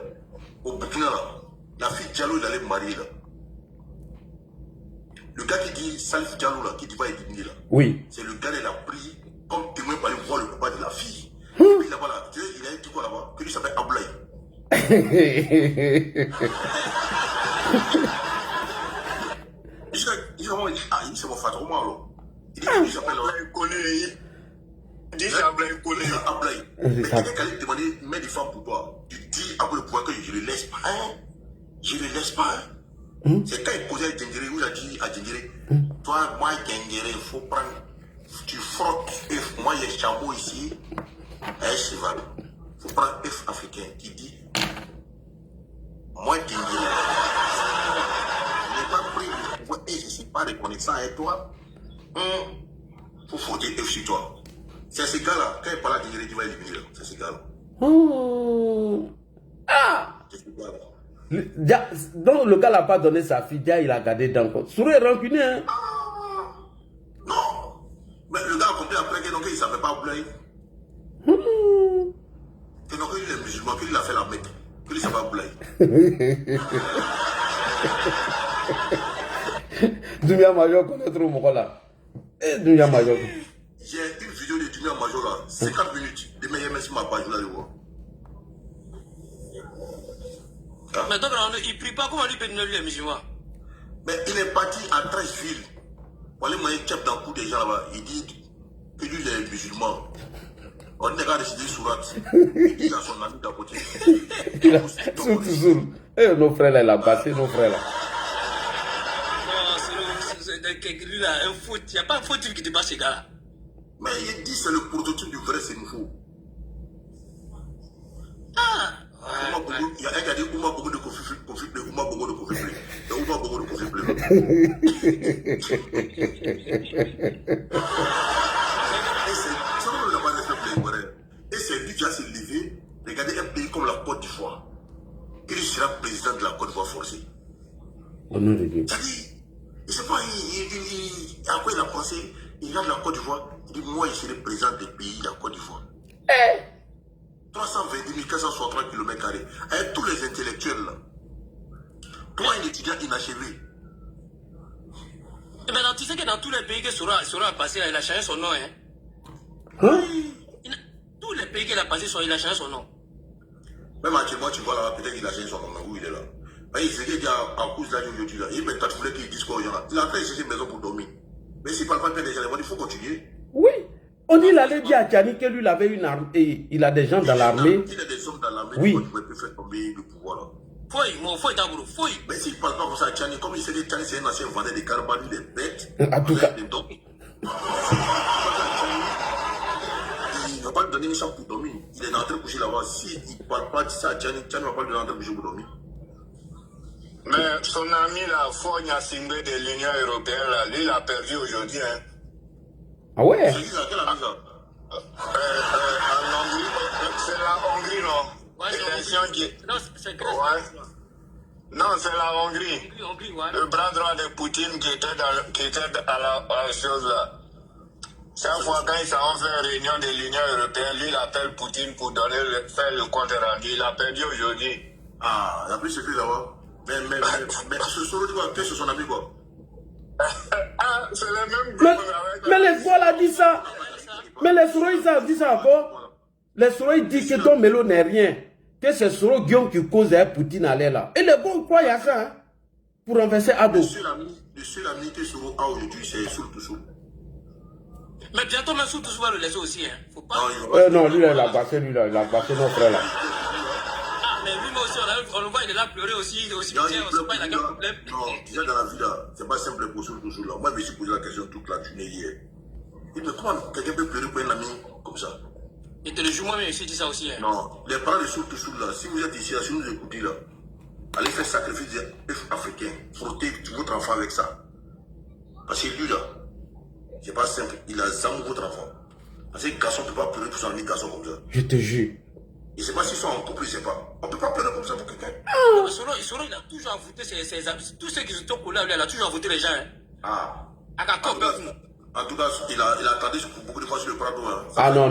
Au Burkina là, la fille Diallo il allait marier là. Le gars qui dit Salif Diallo là, qui dit pas éliminer là. Oui. C'est le gars il a pris comme témoin pour aller voir le papa de la fille. Et puis là-bas, là, il a dit quoi là-bas? Que lui s'appelle Ablaï. Il dit, c'est mon frère, alors. Il dit qu'il s'appelle Ablaï. Il dit c'est Ablaï Collé. Ablaï. Mais quelqu'un qui allait demander une mère de femme pour toi, tu dis après le pouvoir que je ne le laisse pas. Hein? Je ne le laisse pas. Hein? C'est quand il posait à Djengere, où il a dit à Djengere, toi, moi, Djengere, il faut prendre, tu frottes, moi, il y a chameau ici, un cheval. Il faut prendre F africain qui dit, moi, Djengere, je n'ai pas pris le pouvoir et je ne suis pas reconnaissant avec toi. Il faut frotter F sur toi. C'est ce gars-là, quand il parle à Djengere, il va éliminer. C'est ce gars-là. Ah! C'est ce gars-là. Donc le gars n'a pas donné sa fille, il a gardé dans le compte. Sourou est rancunier. Hein? Non. Mais le gars a compris après que donc, il ne savait pas Ablaï. Que donc il est musulman, qu'il a fait la Mecque. Qu'il ne savait pas Ablaï. Dumia Major connaît trop mon là. Dumia Major. J'ai une vidéo de Dumia Major là, 50 minutes. De meilleurs merci ma page là, le voir. Mais donc, il ne prie pas, comment lui peut lui les musulmans? Mais il est parti à 13 villes. Voilà, moi, il tape dans le cou des gens là-bas. Il dit que lui, les musulmans. On est qu'à décider sur il dit à son ami d'à côté. Il a toujours. Et nos frères là, il a battu nos frères là. Non, c'est lui là, un faux. Il n'y a pas un faux type qui dépasse ces gars-là. Mais il dit c'est le prototype du vrai Sénéfou. Ah! Il y a un qui a dit Ouma Bogo de conflit, Ouma Bogo de conflit. Et Ouma Bogo de conflit. Et c'est lui qui a se levé. Regardez un pays comme la Côte d'Ivoire. Il sera président de la Côte d'Ivoire forcée. Au nom de Dieu. C'est-à-dire, je ne sais pas, à quoi il a pensé. Il regarde la Côte d'Ivoire. Il dit moi, je serai président des pays de la Côte d'Ivoire. 322 463 km², avec tous les intellectuels là. Toi, un étudiant inachevé. Mais tu sais que dans tous les pays que Sora a passé, il a changé son nom. Hein? Tous les pays qu'il a passé, il a changé son nom. Même actuellement, tu vois là, peut-être qu'il a changé son nom, où il est là. Mais il s'est dit à cause de l'âge aujourd'hui là. Il voulait qu'il dise quoi aux gens là. Il a fait chercher une maison pour dormir. Mais s'il ne parle pas bien des gens, il faut continuer. Oui. On dit, il allait dire à Tchani que lui, il avait une arme et il a des gens dans l'armée. Il a des hommes dans l'armée oui. Qui peut faire tomber le pouvoir là. Faut d'abord, faut. Mais s'il ne parle pas comme ça à Tchani, comme il sait que Tchani c'est un ancien vendeur de carbone, il est bête. En tout cas. Il ne va pas lui donner une chambre pour dormir. Il est en train de coucher là-bas. S'il ne parle pas de ça à Tchani, Tchani ne va pas lui donner un train de coucher pour dormir. Mais son ami là, Fogna Singbe de l'Union Européenne, là, lui, il a perdu aujourd'hui. Hein. Ah ouais? C'est qui ça? Quelle ami ça? En Hongrie, c'est la Hongrie, non? Ouais, non, c'est grave. Non, c'est la Hongrie. Ouais. Le bras droit de Poutine qui était à la chose là. Chaque fois quand ils s'en fait une réunion de l'Union Européenne, lui il appelle Poutine pour faire le compte rendu. Il a perdu aujourd'hui. Ah, il a pris ce fait là-bas. Mais ce Soro dit quoi? Qu'est-ce que son ami quoi? Ah, c'est le même groupe avec... Mais les Soro a dit ça. Mais les Soro ils ont dit ça encore. Les Soro ils disent que ton mélo n'est rien. Que c'est Soro Guillaume qui cause à Poutine aller là. Et les bons croient à ça. Hein, pour renverser Ado. Le seul ami que Soro a aujourd'hui, c'est Soul Toussou. Mais bientôt, même Soul Toussou va le laisser aussi. Hein. Faut pas... non, lui, là, il a battu, il a battu nos frères là. Mais lui aussi, on le voit, il est là pleurer aussi. Il aussi, non, il a quel problème. Non, déjà dans la vie là, c'est pas simple pour Soul Toussou là. Moi, je me suis posé la question toute la journée hier. Et mais comment quelqu'un peut pleurer pour un ami comme ça? Et te le joue moi-même ici, dit ça aussi. Hein. Non, les parents de Soul Toussou là, si vous êtes ici, si vous nous écoutez là, allez faire sacrifice des œufs africains. Frottez votre enfant avec ça. Parce que lui là, c'est pas simple, il a zamou votre enfant. Parce que les garçons ne peuvent pas pleurer pour son ami garçon comme ça. Je te jure. Je ne sais pas s'ils sont en couple, je ne sais pas. On ne peut pas pleurer comme ça pour quelqu'un. Soro, il a toujours avoué ses amis. Tous ceux qui se sont collés à lui, il a toujours avoué les gens. Hein. Ah. En tout cas, il a attendu beaucoup de fois sur le Prado. Hein. Ah non.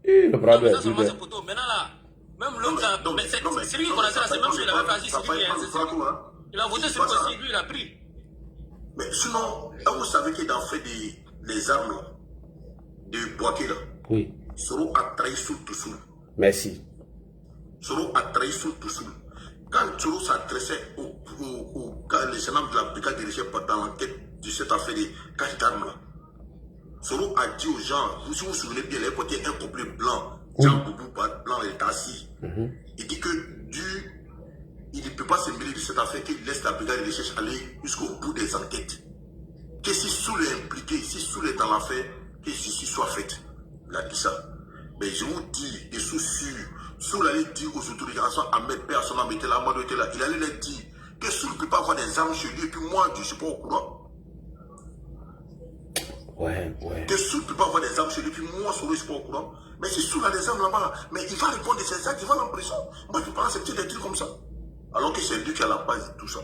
Le Prado est plus belle. Maintenant là, même l'autre là, c'est lui qui connaissait là, c'est même celui qui l'avait fait. Il a voté sur le dossier, lui il a pris. Mais sinon, vous savez qu'il a fait des armes là. de Boaké là. Oui. Soro a trahi Soul Toussoul. Merci. Soro a trahi Soul Toussoul. Quand Soro s'adressait au les gendarmes de la brigade de recherche dans l'enquête de cette affaire de cache d'armes là, Soro a dit aux gens, vous vous souvenez bien, il a porté un complet blanc, Jean Boubou blanc et assis. Il dit que il ne peut pas se mêler de cette affaire, qu'il laisse la brigade de recherche aller jusqu'au bout des enquêtes. Que si Soul est impliqué, si Soul est dans l'affaire, que justice soit faite. Il a dit ça. Mais je vous dis, des sous sûrs, Soul allait dire aux autorités, Ahmed Père, son âme était là, Amadou était là, il allait leur dire que Soul ne peut pas avoir des armes chez lui, et puis moi, je ne suis pas au courant. Ouais. Que Soul ne peut pas avoir des armes chez lui, puis moi, je ne suis pas au courant. Mais si Soul a des armes là-bas, mais il va répondre de ses actes, il va l'impression. Moi, je ne peux pas accepter des trucs comme ça. Alors que c'est lui qui a la base de tout ça.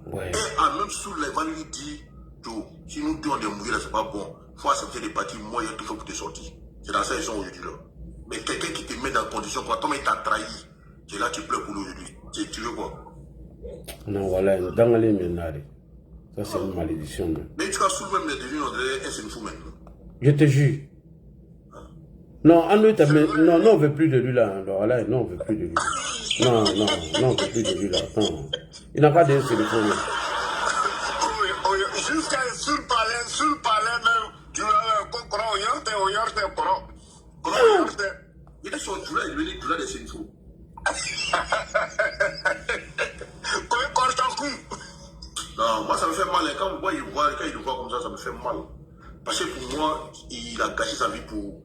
Ouais. Et à même Soul, il va lui dire, Joe, si nous deux on est mouillés là, c'est pas bon. Il faut accepter des parties, moi, il y a tout fait pour te sortir. C'est dans ça qu'ils sont aujourd'hui là. Mais quelqu'un qui te met dans la condition, quand toi, il t'a trahi, c'est là que tu pleures pour lui aujourd'hui. Tu veux quoi? Non, voilà, dans les ménages. Ça, c'est une malédiction. Mais tu as Soul même devenu un sénifou maintenant. Je te jure. Non, on ne veut plus de lui là. Alors, là, non, on ne veut plus de lui. Non, on ne veut plus de lui là. Non. Il n'a pas de sélection. Jusqu'à sur le palais même, tu as un courant, il est sur le Djoula, il est Djoula des sénifous. Non, moi ça me fait mal. Quand moi, il le voit comme ça me fait mal. Parce que pour moi, il a gâché sa vie pour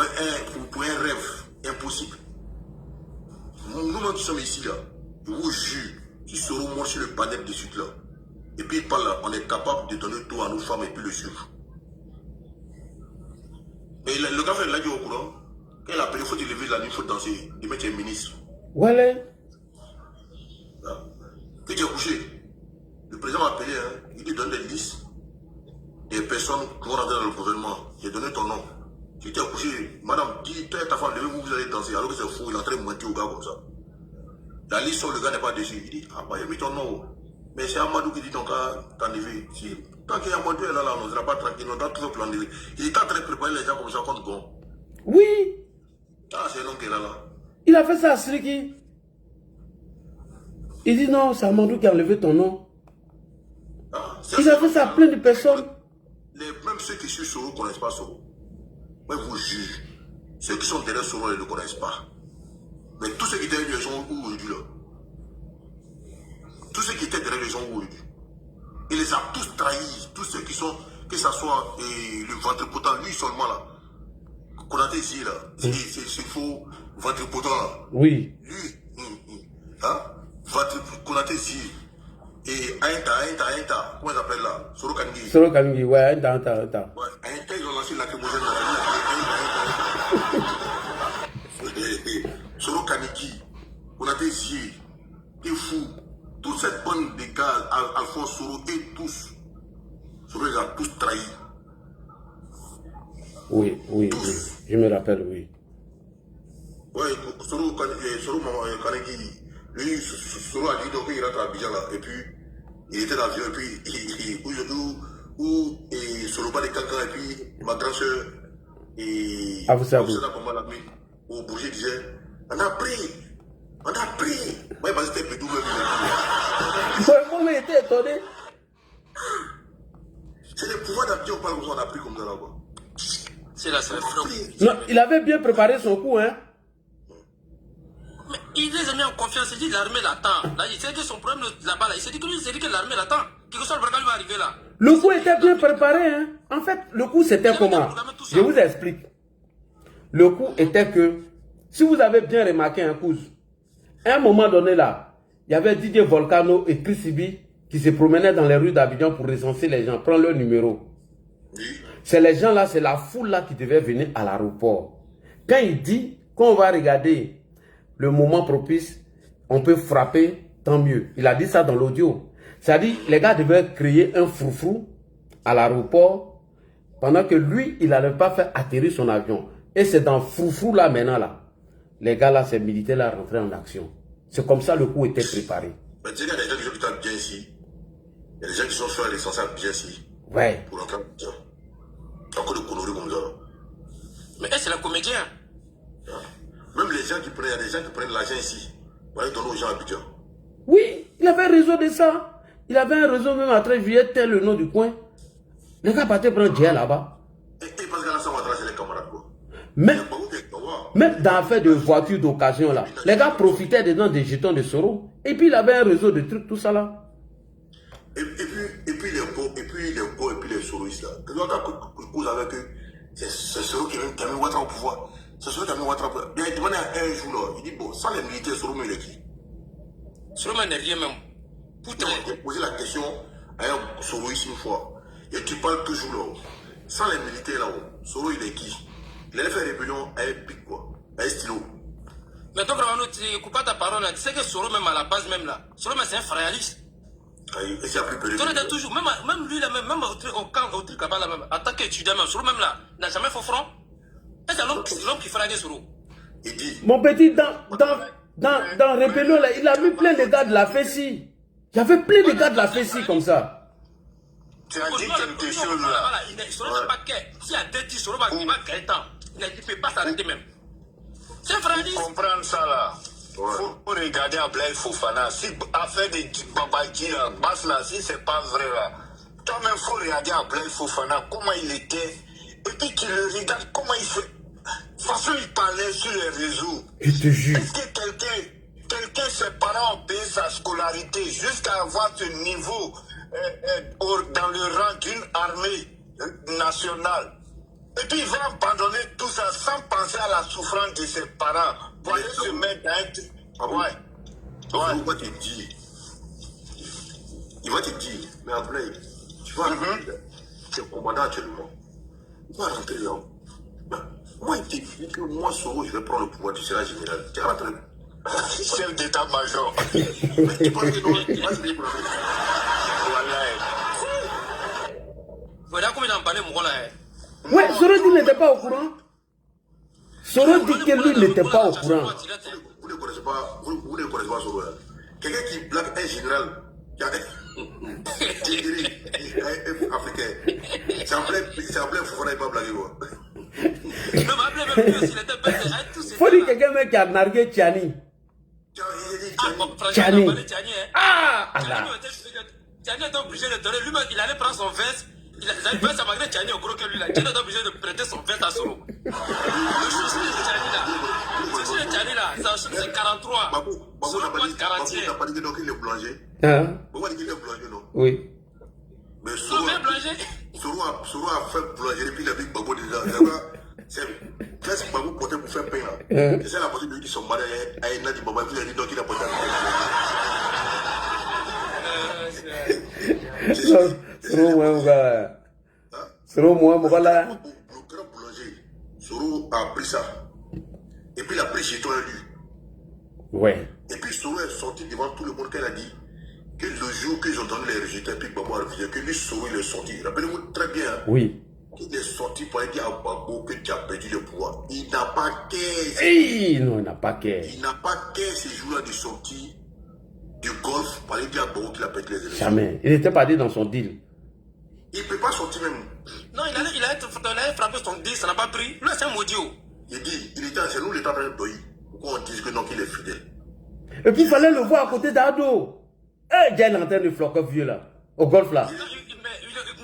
un rêve impossible. Nous-mêmes qui sommes ici, là, je vous jure, si Soro monte sur le panel de suite là, et puis il parle là, on est capable de donner tout à nos femmes et puis le suivre. Et le gars fait dit au courant, quand il a appelé, il faut te lever la nuit, il faut danser, il met un ministre. Voilà. Que tu as couché, le président m'a appelé, hein, il lui donne des listes des personnes qui vont rentrer dans le gouvernement. J'ai donné ton nom. Si tu as couché, madame, dis, toi et ta femme, levez-vous, vous allez danser. Alors que c'est fou, il est en train de mentir au gars comme ça. La liste sur le gars n'est pas dessus. Il dit, ah bah, j'ai mis ton nom. Mais c'est Amadou qui dit ton cas, t'enlever. Si, tant qu'il y a Amadou est là, on ne sera pas tranquille, on doit tout faire pour l'enlever. Il est en train de préparer les gens comme ça contre Gon. Oui. Ah, c'est un homme qui est là. Il a fait ça à Sriki. Il dit non, c'est Amadou qui a enlevé ton nom. Ah, il a fait ça à plein de personnes. Même ceux qui suivent Soro ne connaissent pas Soro. Moi, je vous jure, ceux qui sont derrière Soro ne le connaissent pas. Mais tous ceux qui étaient derrière les gens où aujourd'hui là. Tous ceux qui étaient derrière les gens où aujourd'hui. Il les a tous trahis. Tous ceux qui sont, que ce soit le ventre potent, lui seulement là. Konaté ici là. C'est faux. Ventre potent là. Oui. Lui. Hein? Konaté ici. Et Aïnta, comment ils appellent là? Soro Kangi, ouais, Aïnta. Ouais, Aïnta, ils ont lancé lacrymogène là. Soro Kanigi, Konaté Zie, t'es fou. Toute cette bande de gars, Alphonse Soro et tous, Soro les a tous trahis. Oui, je me rappelle, oui. Ouais, Soro Kanigi, lui, Soro a dit donc il rentre à Abidjan là, et puis il était dans l'avion, et puis où Soroba de Kankan, et puis ma grande soeur, et au Bourget disait, on a pris. Moi, il m'a dit que c'était double. Moi, j'étais étonné. C'est le pouvoir d'Abidjan qu'on a pris comme ça là-bas. C'est là, c'est le front. Non, il avait bien préparé son coup, hein. Mais il les a mis en confiance, il dit l'armée l'attend. Là, il s'est dit son problème là-bas, là. Il s'est dit que l'armée l'attend. Quelque chose le va arriver là. Le coup était bien préparé, hein. En fait, le coup c'était comment? Je vous explique. Le coup était que, si vous avez bien remarqué un coup, à un moment donné là, il y avait Didier Volcano et Chris Ibi qui se promenaient dans les rues d'Abidjan pour recenser les gens, prendre leur numéro. C'est les gens là, c'est la foule là qui devait venir à l'aéroport. Quand il dit qu'on va regarder le moment propice, on peut frapper, tant mieux. Il a dit ça dans l'audio. C'est-à-dire, les gars devaient créer un froufrou à l'aéroport pendant que lui, il n'allait pas faire atterrir son avion. Et c'est dans froufrou là maintenant là. Les gars là, ces militaires là rentraient en action. C'est comme ça le coup était préparé. Mais tu sais, il y a des gens qui sont bien ici. Il y a des gens qui sont sur les responsables bien ici. Ouais. Pour l'entendre bien. Encore de conneries comme ça. Mais c'est le comédien. Même les gens qui prennent, il y a des gens qui prennent l'argent ici. Pour aller donner aux gens à Abidjan. Oui, il avait raison de ça. Il avait un réseau même à 13 juillet, tel le nom du coin. Les gars partaient prendre Dieu là-bas. Et parce qu'à la fin, on va tracer les camarades, quoi. Même dans l'affaire de voitures d'occasion là, les gars profitaient dedans des jetons de Soro. Et puis il avait un réseau de trucs, tout ça là. Et puis les go, et puis les soroistes là. Quand cause avec eux, c'est Soro qui a mis Ouattara au pouvoir. C'est Soro qui a mis Ouattara au pouvoir. Il a demandé un jour là, il dit bon, sans les militaires, Soro mais il est qui? Soro n'est rien même. Il a posé la question à un soroiste une fois. Et tu parles toujours là. Sans les militaires là-haut, Soro il est qui? Il allait faire rébellion à un pic quoi, à un stylo. Mais donc, tu n'écoutes pas ta parole là. Tu sais que Soro même à la base même là, Soro c'est un fréraliste. Et c'est plus périlleux. Soro toujours, même lui là, même au camp, au truc là-bas, même, en tant qu'étudiant même, Soro même là, n'a jamais fait front. Et c'est l'homme qui frague Soro. Il dit. Mon petit, dans Rébellion là, il a mis plein de gars de la Fessi. Il y avait plein de gars de la Fessi comme ça. Tu as dit quelque chose là. Soro n'a pas qu'à. S'il y a deux tirs, Soro il va gagner temps. Il ne peut pas s'arrêter même. C'est un fréraliste. Comprendre ça là. Ouais. Faut regarder à Blaise Fofana. Si affaire de Babaki là, basse là, si c'est pas vrai là. Toi-même, faut regarder à Blaise Fofana, comment il était. Et puis tu le regardes, comment il fait. De toute façon, il parlait sur les réseaux. Je te jure. Est-ce que quelqu'un, ses parents ont payé sa scolarité jusqu'à avoir ce niveau dans le rang d'une armée nationale? Et puis il va abandonner tout ça sans penser à la souffrance de ses parents pour aller se mettre dans un truc. Ouais. Il va te dire. Il va te dire, mais après, tu vas rentrer, tu es commandant actuellement. Il va rentrer là. Moi, il te dit que moi, Soro, je vais prendre le pouvoir, tu seras général. Tu vas rentrer. Chef d'état-major. Mais tu penses que non, tu vas se débrouiller. Voilà. Voilà comment il a emballé mon là. Ouais, Soro dit qu'il n'était pas au courant. Soro dit que lui n'était pas au courant. Vous ne connaissez pas, vous ne connaissez pas Soro. Quelqu'un qui blague un général, qui a un africain, c'est en plein Fofana, il ne pas blaguer quoi. Faut dire quelqu'un même qui a nargué Tchani. Tchani. Ah, Allah. Tchani était obligé de donner. Lui-même, il allait prendre son veste. Il avait fait sa malgré Tchani au gros que lui là. Tchani était obligé de prêter son veste à Soro. Le chouchou de Tchani là. Le chouchou de Tchani là, c'est 43. Babou n'a pas dit que donc il est boulanger. Babou a dit qu'il est boulanger, non? Oui. Mais Soro a fait boulangerie, puis il a dit Babou déjà. C'est presque Babou porté pour faire pain là. C'est ça la partie de lui qui sont mariés à un Nadi Baba, puis il a dit donc il a porté Soro, moi, voilà. Soro, moi, voilà. Le grand boulanger, Soro a pris ça. Et puis il a pris chez toi lui. Ouais. Et puis Soro est sorti devant tout le monde qu'elle a dit que le jour qu'ils ont donné les résultats, puis Babou a refusé, que lui Soro il est sorti. Rappelez-vous très bien. Oui. Il est sorti pour dire à Babou que tu as perdu le pouvoir. Il n'a pas qu'à. Hey, non, il n'a pas qu'à. Il n'a pas qu'à ces jours-là de sortir du golf pour aller dire à Babou qu'il a perdu les élections. Jamais. Il n'était pas dit dans son deal. Il ne peut pas sortir même. Non, il allait frapper son deal, ça n'a pas pris. Lui, c'est un maudit. Il dit, c'est nous l'État de pays. Pourquoi on dit que non, qu'il est fidèle? Et puis il fallait le voir à côté d'Ado. Eh, j'ai l'antenne de Flocon vieux là. Au golf là.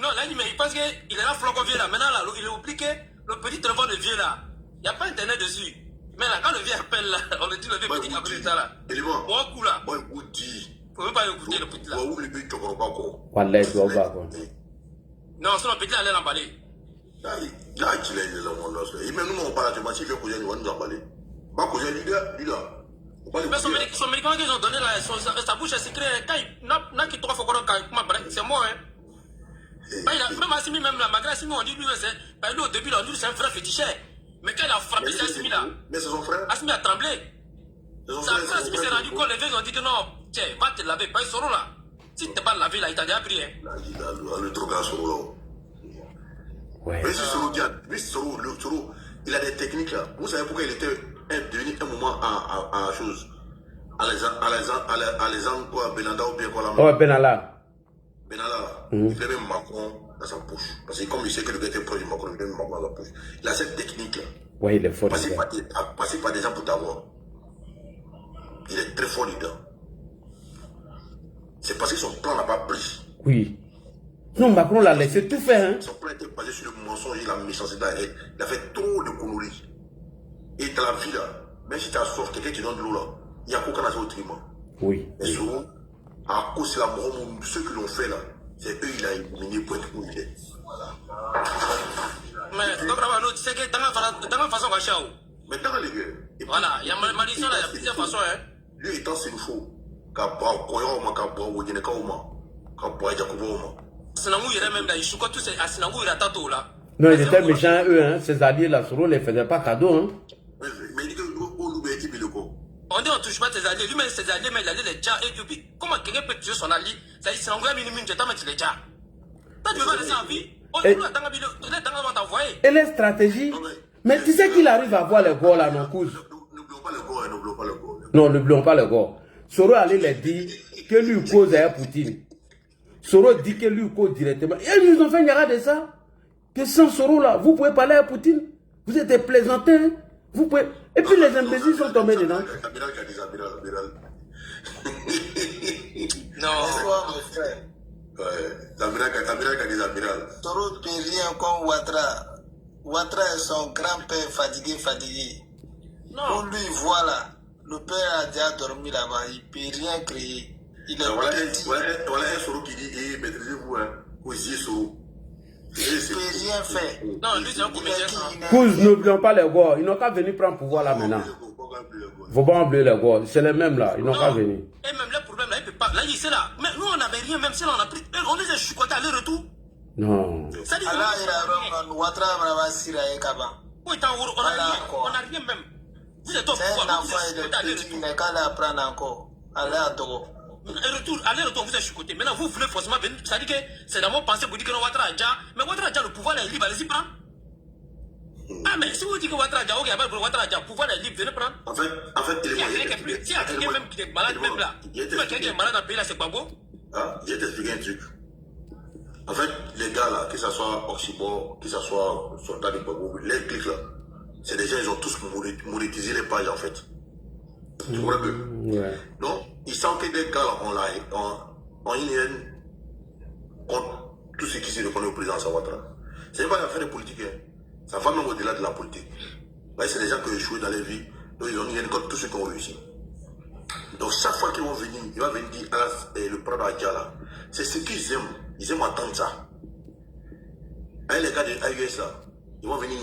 Non, là, il pense qu'il est là, Flocon vieux là. Maintenant, là, il est oublié le petit téléphone de vieux là. Il n'y a pas internet dessus. Mais là, quand le vieux appelle là, on le dit le vieux petit appelle ça là. Bon coup là. Moi, il vous dit. Faut même pas écouter le petit là. Où le but, tu ne comprends pas quoi. Wallah, tu vas voir quoi. Non, sinon le petit là, allait l'emballer. Là, il est là, il même nous, on parle actuellement, s'il fait causer, il va nous emballer. Pas causer, lui là. Mais son médicament qu'ils ont donné là, sa bouche est secrète. Quand il n'a qu'il trois fois c'est moi, hein. Même Assimi, même là, malgré Assimi, on dit lui, au début, on dit c'est un frère féticheur. Mais quand il a frappé c'est Assimi là, mais c'est son frère. Assimi a tremblé. Sa frère Assimi s'est rendu compte, les vieux ont dit que non, tiens, va te laver, pas Soro là. Si tu t'es pas lavé là, il t'a déjà pris, hein. Là, il a le trop grand Soro là. Ouais. Mais si Soro, il a des techniques là. Vous savez pourquoi il était devenu un moment à chose. À les quoi, Benanda ou bien quoi là. Oh, Benalla. Maintenant là, il fait même Macron dans sa poche. Parce que comme il sait que le gars était proche de Macron, il fait même Macron dans sa poche. Il a cette technique-là. Ouais, il est fort. Passer par des gens pour t'avoir. Il est très fort dedans. C'est parce que son plan n'a pas pris. Oui. Non, Macron l'a laissé tout faire. Hein. Son plan était basé sur le mensonge et la méchanceté. Il a fait trop de conneries. Et dans la vie là, même si tu as soif, quelqu'un qui donne de l'eau là, il y a qu'aucun assez au triment. Oui. Et souvent, à cause de la mort, ceux qui l'ont fait là, c'est eux il a éliminé pour être où il est. Mais donc tu sais que dans la façon qu'on Mais dans les gars, voilà, il y a maladition là, il y a plusieurs façons. Hein. Lui étant c'est une faux. Kabra Koyoma, Kabra Wodineka Oma, Kabra Jacobo Oma. Sinangou irait même là, il choque tous ces Sinangou il attend tout là. Non, ils étaient méchants eux, hein. Ces alliés là, Soro ne les faisait pas cadeau. Hein. Mais il dit que nous est qui le co. On dit on touche pas tes alliés, lui-même ses alliés, mais il a dit les gens et puis comment quelqu'un peut tuer son allié? Ça dit Sinangou a mis une minute, mais tu les gens. Toi tu veux laisser en vie? Et les stratégies. Mais tu sais qu'il arrive à voir les gars là, non, cause. N'oublions pas le gore, n'oublions pas le gore. Non, n'oublions pas le gars. Soro allait les dire que lui cause à Poutine. Soro dit que lui cause directement. Et ils nous ont fait une de ça. Que sans Soro là, vous pouvez parler à Poutine. Vous êtes des plaisantins. Vous pouvez. Et puis les imbéciles sont tombés dedans. Amiral qui a dit ça, Amiral. Non. Mon frère. Ouais, l'amiral qui a dit Amiral. Soro peut rien comme Ouattara. Ouattara est son grand-père fatigué. Non. Pour lui, voilà. Le père a déjà dormi là-bas. Il ne peut rien créer. Il est Voilà un Soro qui dit, maîtrisez-vous, hein. Aussi Soro. Il ne peut rien faire. Non, lui c'est un comédien. Cause, n'oublions pas les gars. Ils n'ont qu'à venir prendre pouvoir là maintenant. Faut pas oublier les gars. C'est les mêmes là. Ils n'ont qu'à venir. Et même le problème là, il peut pas. Là, il sait là. Mais nous, on n'avait rien, même si là, on a pris. On les a chuchotés aller-retour. Non. Ça dit, Alors, il a vraiment Ouattara vraiment siraé Kaba. on n'a rien même. Vous êtes au C'est un pouvoir. enfant, il est petit, il n'est qu'à l'apprendre encore. Allez à Togo. Aller-retour, vous êtes chuchoté. Maintenant, vous voulez forcément venir. Ça dit que c'est dans mon pensée pour dire que Ouattara a déjà. Mais Ouattara a déjà le pouvoir, là, il est libre, allez-y prendre. Ah, mais si vous dites que Ouattara a déjà, ok, Ouattara a déjà le pouvoir, là, il est libre, venez prendre. En fait, il est S'il y a quelqu'un même qui est malade, même là. Quelqu'un qui est malade dans le pays, là, c'est pas beau. Je vais t'expliquer un truc. En fait, les gars là, que ce soit Oxybor, que ce soit Soldat de Babo, les clics là, c'est des gens, ils ont tous monétisé les pages en fait. Tu comprends un peu? Ouais. Donc, ils sentent que des gars là, ont une haine contre tout ce qui se reconnaît au président Ouattara. C'est pas une affaire de politique, hein. Ça va même au-delà de la politique. C'est des gens qui ont échoué dans leur vie, donc ils ont une haine contre tous ceux qui ont réussi. Donc, chaque fois qu'ils vont venir, il va venir dire le Prado Adja là, c'est ce qu'ils aiment. Ils aiment entendre ça. Avec les gars de AUS là, ils vont venir,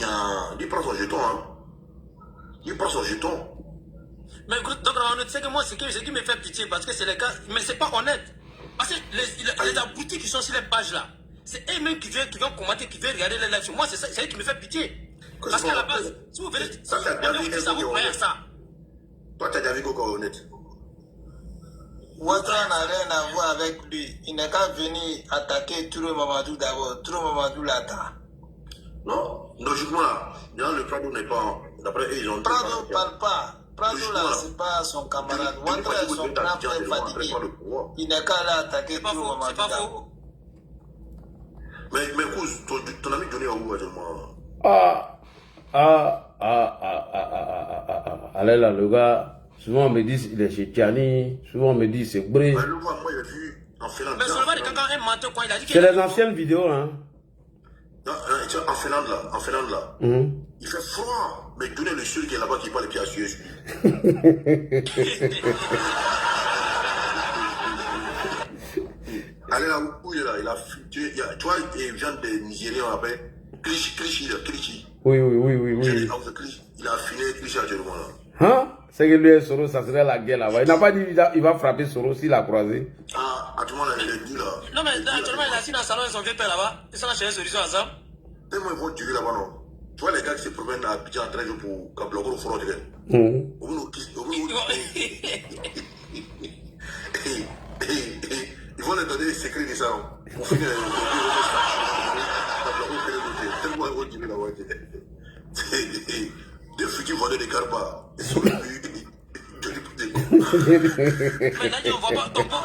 ils prennent son jeton, hein. Ils prennent son jeton. Mais écoute, donc, tu sais que moi, ce qui me fait pitié, parce que c'est les gars, mais c'est pas honnête. Parce que les abrutis qui sont sur les pages là, c'est eux-mêmes qui viennent commenter, qui viennent regarder les lives. Moi, c'est eux qui me fait pitié. Parce qu'à la base, si vous venez, ça, vous croyez à ça. Toi, tu as déjà vu Coco honnête. Ouattara n'a rien à voir avec lui. Il n'est qu'à venir attaquer Touré Mamadou d'abord. Touré Mamadou l'attaque. Non, logiquement là, le Prado n'est pas. D'après eux, ils ont. Prado ne parle pas. Prado là, c'est pas son camarade. Ouattara est son grand frère fatigué. Il n'est qu'à aller attaquer Touré Mamadou d'abord. Mais cause, ton ami Johnny a où actuellement? Allez là, le gars. Souvent on me dit il est chez Tiani, souvent on me dit c'est Bré. Moi j'ai vu en Finlande. Mais seulement quand un menteur, quand il a dit que. C'est les anciennes vidéos, hein. Non, en Finlande là, il fait froid. Mais Johnny est le seul qui est là-bas qui parle les pieds à suer. Allez là où il est là, il a tu vois, les gens des Nigériens on appelle Klichi. Oui. Il a affiné Klichi actuellement là. Hein? C'est que lui, Soro, ça serait la guerre là-bas. Il n'a pas dit qu'il va frapper Soro s'il a croisé. Ah, actuellement, il est dit là. Non, mais actuellement, il est assis dans le salon et son vieux père là-bas. Ils sont là chez une solution ensemble. Tellement ils vont durer là-bas, non? Tu vois les gars qui se promènent à Abidjan en train de pour Kablogo au front, ils vont leur donner les secrets de ça. Pour finir, tellement ils vont durer là-bas. Des futurs vendeurs de Karba. Ils sont le but. Mais là, on voit pas ton beau là.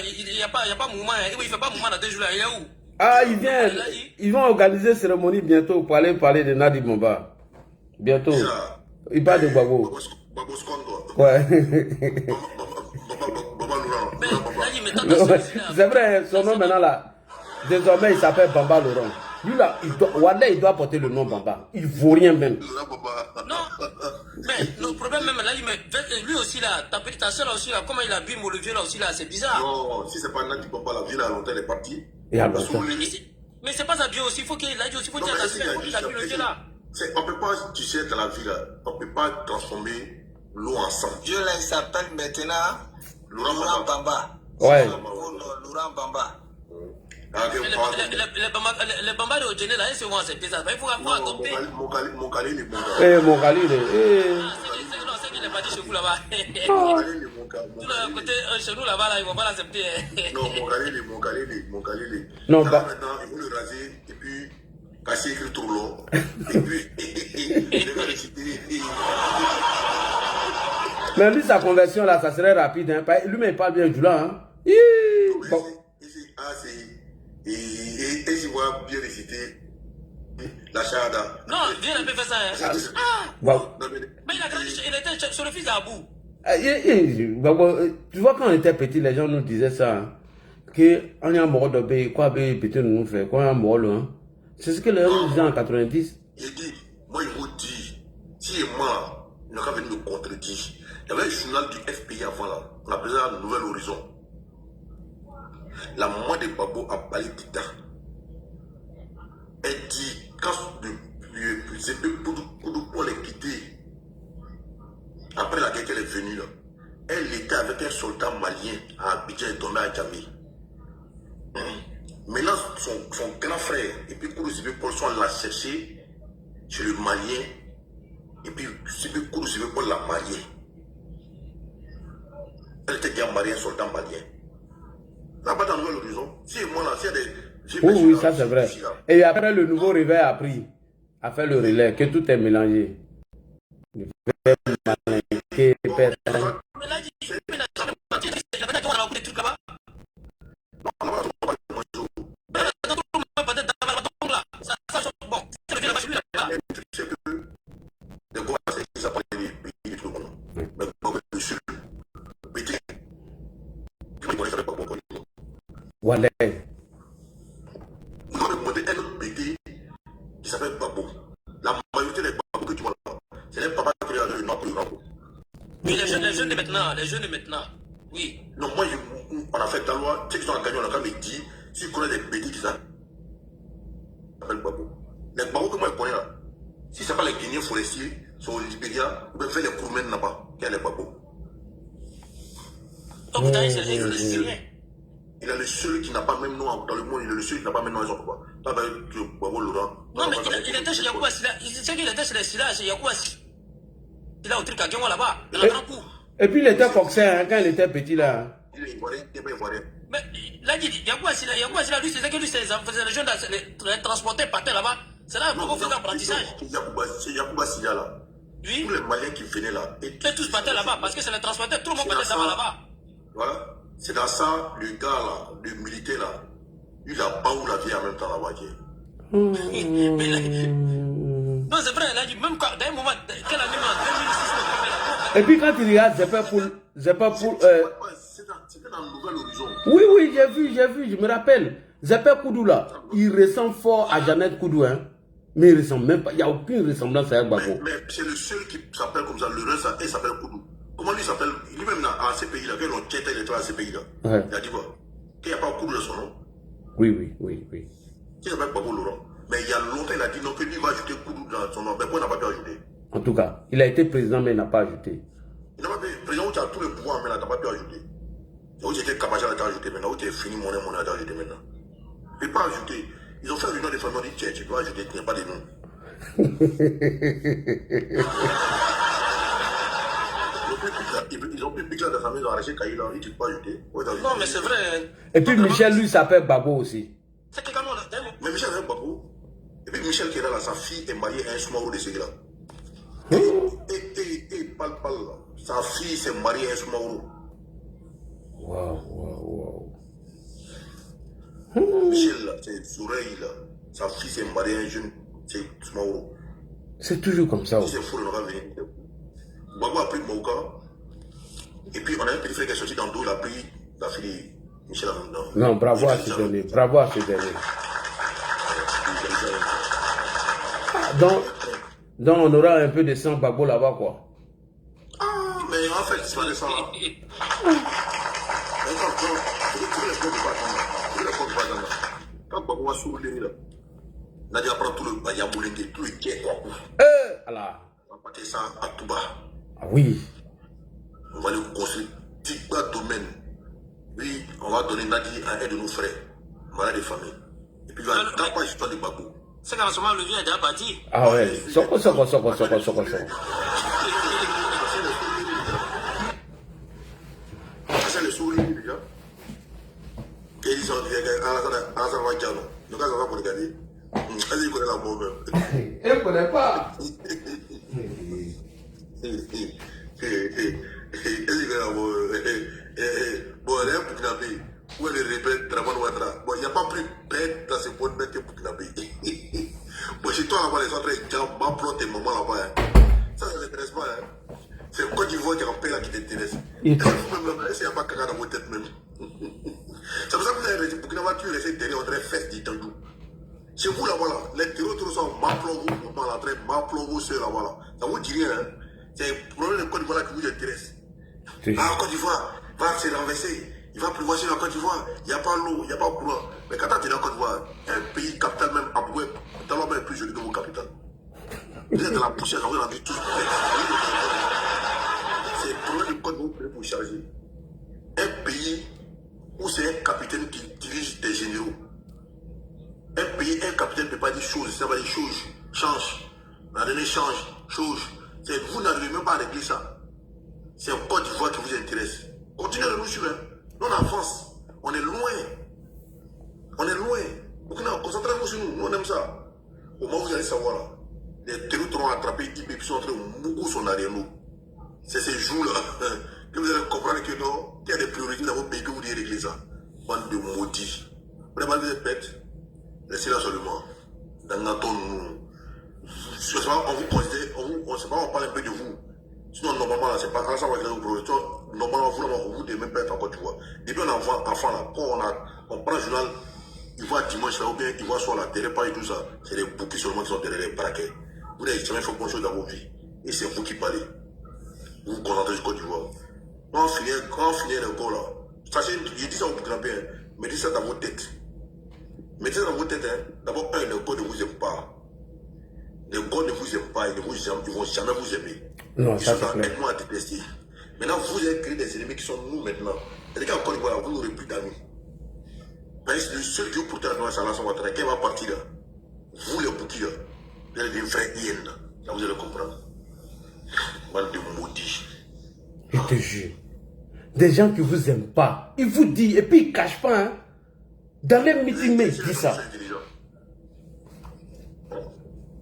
il n'y a pas mouvement. Il ne fait pas mouvement dans 2 jours. Il est où? Ah, il vient. Ils vont organiser cérémonie bientôt pour aller parler de Nadi Bomba. Bientôt. Il parle de Babo. Ouais. C'est vrai, son nom maintenant là. Désormais, il s'appelle Bamba Laurent. Lui là, il doit porter le nom Bamba. Il ne vaut rien même. Non, mais le problème même là, lui aussi là, ta soeur aussi là, comment il a bu mon levier là aussi là, c'est bizarre. Non, si c'est pas Nadi Bomba, la vie là, longtemps elle est partie. Mais c'est pas ça bien aussi, il faut qu'il a dit aussi, il faut dire la soeur, il a bu le levier là. On peut pas, tu sais, dans la vie là, on peut pas transformer l'eau en sang. Dieu là, il s'appelle maintenant Laurent Bamba. Ouais. Laurent Bamba. Les Bamba de Odjene là, ils se vont à cette pièce. Il faut raconter. Mon Khalil est bon gars. Eh, mon Khalil. Non, c'est qu'il est parti chez vous là-bas. Mon Khalil est mon gars. Côté chez nous là-bas, là, ils vont pas l'accepter. Non, mon Khalil. Non, là, maintenant, il faut le raser et puis casser écrit trop long. Et puis, il va réciter. Mais lui, sa conversion là, ça serait rapide. Hein. Lui-même, il parle bien du là. Hein. Bon. Et il va bien réciter la shahada. Non, viens un peu faire ça. Hein. Wow. Mais il était sur le fils d'Abou. Tu vois, quand on était petit, les gens nous disaient ça. Hein, qu'on est un mort de B, quoi, B, petit nous fait, qu'on est un mort là. C'est ce que les gens disaient en 90. Il dit, moi, il vous dit, si moi, il n'a qu'à venir me contredire. Il y avait un journal du FPI avant là, on appelait ça Nouvel Horizon. La maman de Babo a parlé d'État. Elle dit, quand Poudou est quitté, après la guerre qu'elle est venue là, elle était avec un soldat malien à Abidjan et tombé à Djamé. Maintenant, son grand frère et puis Kourou Paul sont l'a cherché chez le malien et puis Kourou Paul l'a marié. Elle était déjà mariée à un soldat malien. Ça n'a pas dans le Nouvel Horizon. Si moi là, s'il y a des... Oui, ça c'est vrai. Et après, le nouveau réveil a pris, a fait le relais, que tout est mélangé. Voilà. Il faut demander un autre bébé qui s'appelle Babo. La majorité des Babos que tu vois là, c'est les papas qui regardent le nom pour le Babo. Oui, les jeunes de maintenant, oui. Non, moi, on a fait ta loi, ceux qui sont en gagnant, on a quand même dit, si tu connais des bébés qui s'appellent Babo. Les Babos que moi je connais là, si ce n'est pas les Guinéens forestiers, sont au Libéria, ou bien faire les Kourmènes là-bas, il y a les Babos. Donc, vous avez les Syriens. Il est le seul qui n'a pas même nom dans le monde, il est le seul qui n'a pas même nom à son papa. Pas que Babo Laurent. Non, mais il était chez Yacouba Silla. C'est qu'il était chez les Silla, chez Yacouba Silla au truc à Genwa là-bas, dans la grande cour. Et puis il était coxin hein, quand il était petit là. Il est ivoirien, il est pas ivoirien. Mais là, Yacouba Silla, lui, c'est que lui, les jeunes les transportés partaient là-bas. C'est là qu'on faisait l'apprentissage. C'est Yacouba Silla là. Oui. Tous les Maliens qui venaient là. Et tous partaient là-bas parce que c'est les transportés, tout le monde partait là-bas. Voilà. C'est dans ça, le gars là, le militaire là, il a pas où la vie en même temps là-bas. Non, c'est vrai, là, même quand, d'un moment, quelle année, en 2006, et puis quand il regarde, c'est pas pour. C'était dans le Nouvel Horizon. Oui, j'ai vu, je me rappelle. Zepé Koudou là, il ressemble fort à Jeannette Koudou, hein. Mais il ressemble même pas, il n'y a aucune ressemblance à Babo. Mais c'est le seul qui s'appelle comme ça, le reste, il s'appelle Koudou. Comment lui s'appelle? Lui-même à ces pays-là, quand on tient il était à ces pays-là. Ouais. Il a dit quoi? Qu'il n'y a pas Koudou de son nom. Oui. Il s'appelle Babo Laurent. Mais il y a longtemps, il a dit non, que lui va ajouter Koudou dans son nom. Mais pourquoi il n'a pas pu ajouter? En tout cas, il a été président, mais il n'a pas ajouté. Il n'a pas pu. Président, où tu as tout le pouvoir, mais là, tu n'as pas pu ajouter. Où tu étais Kabaja, tu as ajouté maintenant. Où tu es fini, mon tu as ajouté maintenant. Il n'a pas ajouté. Ils ont fait une réunion de famille, on dit tiens, tu dois ajouter, tu n'as pas de nom. Ils ont pris Bigla de la famille, ils ont arraché Kaïla, ils ne peuvent pas ajouter. Non, mais c'est vrai. Et puis Michel, lui, s'appelle Babo aussi. C'est quelqu'un d'autre. Mais Michel est Babo. Et puis Michel qui est là, sa fille est mariée à un Soumaoro de ce gars. Et parle, sa fille s'est mariée à un Soumaoro. Waouh. Michel, là, c'est Soureille, là. Sa fille s'est mariée un jeune, c'est Smaoro. C'est toujours comme ça. C'est fou, on aura venu. Babo a pris Mouka. Et puis on a un petit frère qui est sorti dans le dos, il a pris la fille de Michel Arnaud. Non, bravo à ce dernier. Bravo à ce dernier. Donc on aura un peu de sang Babo là-bas, quoi. Ah, mais en fait, c'est pas de sang là. Quand Babo va sur le là, Nadia prend tout le Bayamoulenge, tout le quai, quoi. Allah. On va partir ça à Touba. Ah oui. On va lui construire 10 domaines. Oui, on va donner Nadi à un de nos frères, malade de famille. Et puis il va dans pas l'histoire de Babo. C'est quand le vieux est déjà parti. Ah ouais. Soko. C'est le sourire déjà. Et ils ont dit à la Savagano. Donc, ça va pour regarder. Elle connaît la bombe. Elle ne connaît pas. Bon, elle est Burkinabé. Où elle répète Draman Ouattara. Bon, il n'y a pas plus bête dans ce point de mec que Burkinabé. Bon, chez toi là-bas, les autres, ils ont m'emploi tes mamans là-bas. Ça ne t'intéresse pas. C'est le Côte d'Ivoire qui est en paix là qui t'intéresse. Est-ce qu'il n'y a pas caca dans votre tête même? C'est pour ça que vous avez dit Burkinabé, tu restes derrière, on dirait fesse d'Itandou. Chez vous là-bas, les terroristes sont m'emploi vous, maman là, très m'emploi vous, ceux là-bas. Ça vous dit rien, hein? C'est le problème de Côte d'Ivoire qui vous intéresse. Ah, Côte d'Ivoire va se renverser. Il va pleuvoir sur la Côte d'Ivoire. Il n'y a pas l'eau, il n'y a pas courant. Mais quand tu es dans la Côte d'Ivoire, un pays capital même à Boué, talent même plus joli que vos capitales. Vous êtes dans la poussière, vous avez tous. C'est le problème de Côte d'Ivoire pour charger. Un pays où c'est un capitaine qui dirige des généraux. Un pays, un capitaine ne peut pas dire choses, ça va dire choses, change. La donnée change, chose. Vous n'arrivez même pas à régler ça. C'est un Côte d'Ivoire qui vous intéresse. Continuez de nous suivre. Nous, en France, on est loin. On est loin. Concentrez-vous sur nous. Nous, on aime ça. Au moment où vous allez savoir, là, les terroristes auront attrapé IB qui sont en train de mourir son derrière nous. C'est ces jours-là que vous allez comprendre que non, qu'il y a des priorités dans votre pays que vous devez régler ça. Bande de maudits. Vraiment, vous êtes bêtes. Laissez-la seulement. Dans notre nous. On vous considère, on sait pas, on parle un peu de vous. Sinon, normalement, là, c'est pas grâce à vous que vous normalement, vous ne devez même pas être en Côte d'Ivoire. Depuis on envoie enfant là, quand on prend le journal, il voit dimanche là, ou bien il voit sur la télé, pas et tout ça. C'est les bouquets seulement qui sont derrière les braquets. Vous n'avez jamais fait bonne chose dans vos vies. Et c'est vous qui parlez. Vous vous concentrez sur Côte d'Ivoire. Quand on finit le corps là, sachez, je dis ça au Burkina Faso, mettez ça dans votre tête. Mettez ça dans votre tête, hein. D'abord, le corps ne vous aime pas. Les gars ne vous aiment pas, ils ne vont jamais vous aimer. Non, ils ça sont c'est clair. à détester. Maintenant, vous avez créé des ennemis qui sont nous maintenant. Et les gars, encore une fois, vous n'aurez plus d'amis. Le seul qui vous porte la noix, c'est Alassane Ouattara. Quand il va partir là, vous les bouquis là, vous allez devenir frère Ien là. Ça vous allez comprendre. Bande de maudits. Je te jure. Des gens qui vous aiment pas, ils vous disent, et puis ils ne cachent pas, hein. Dans les meetings, mais ils disent ça.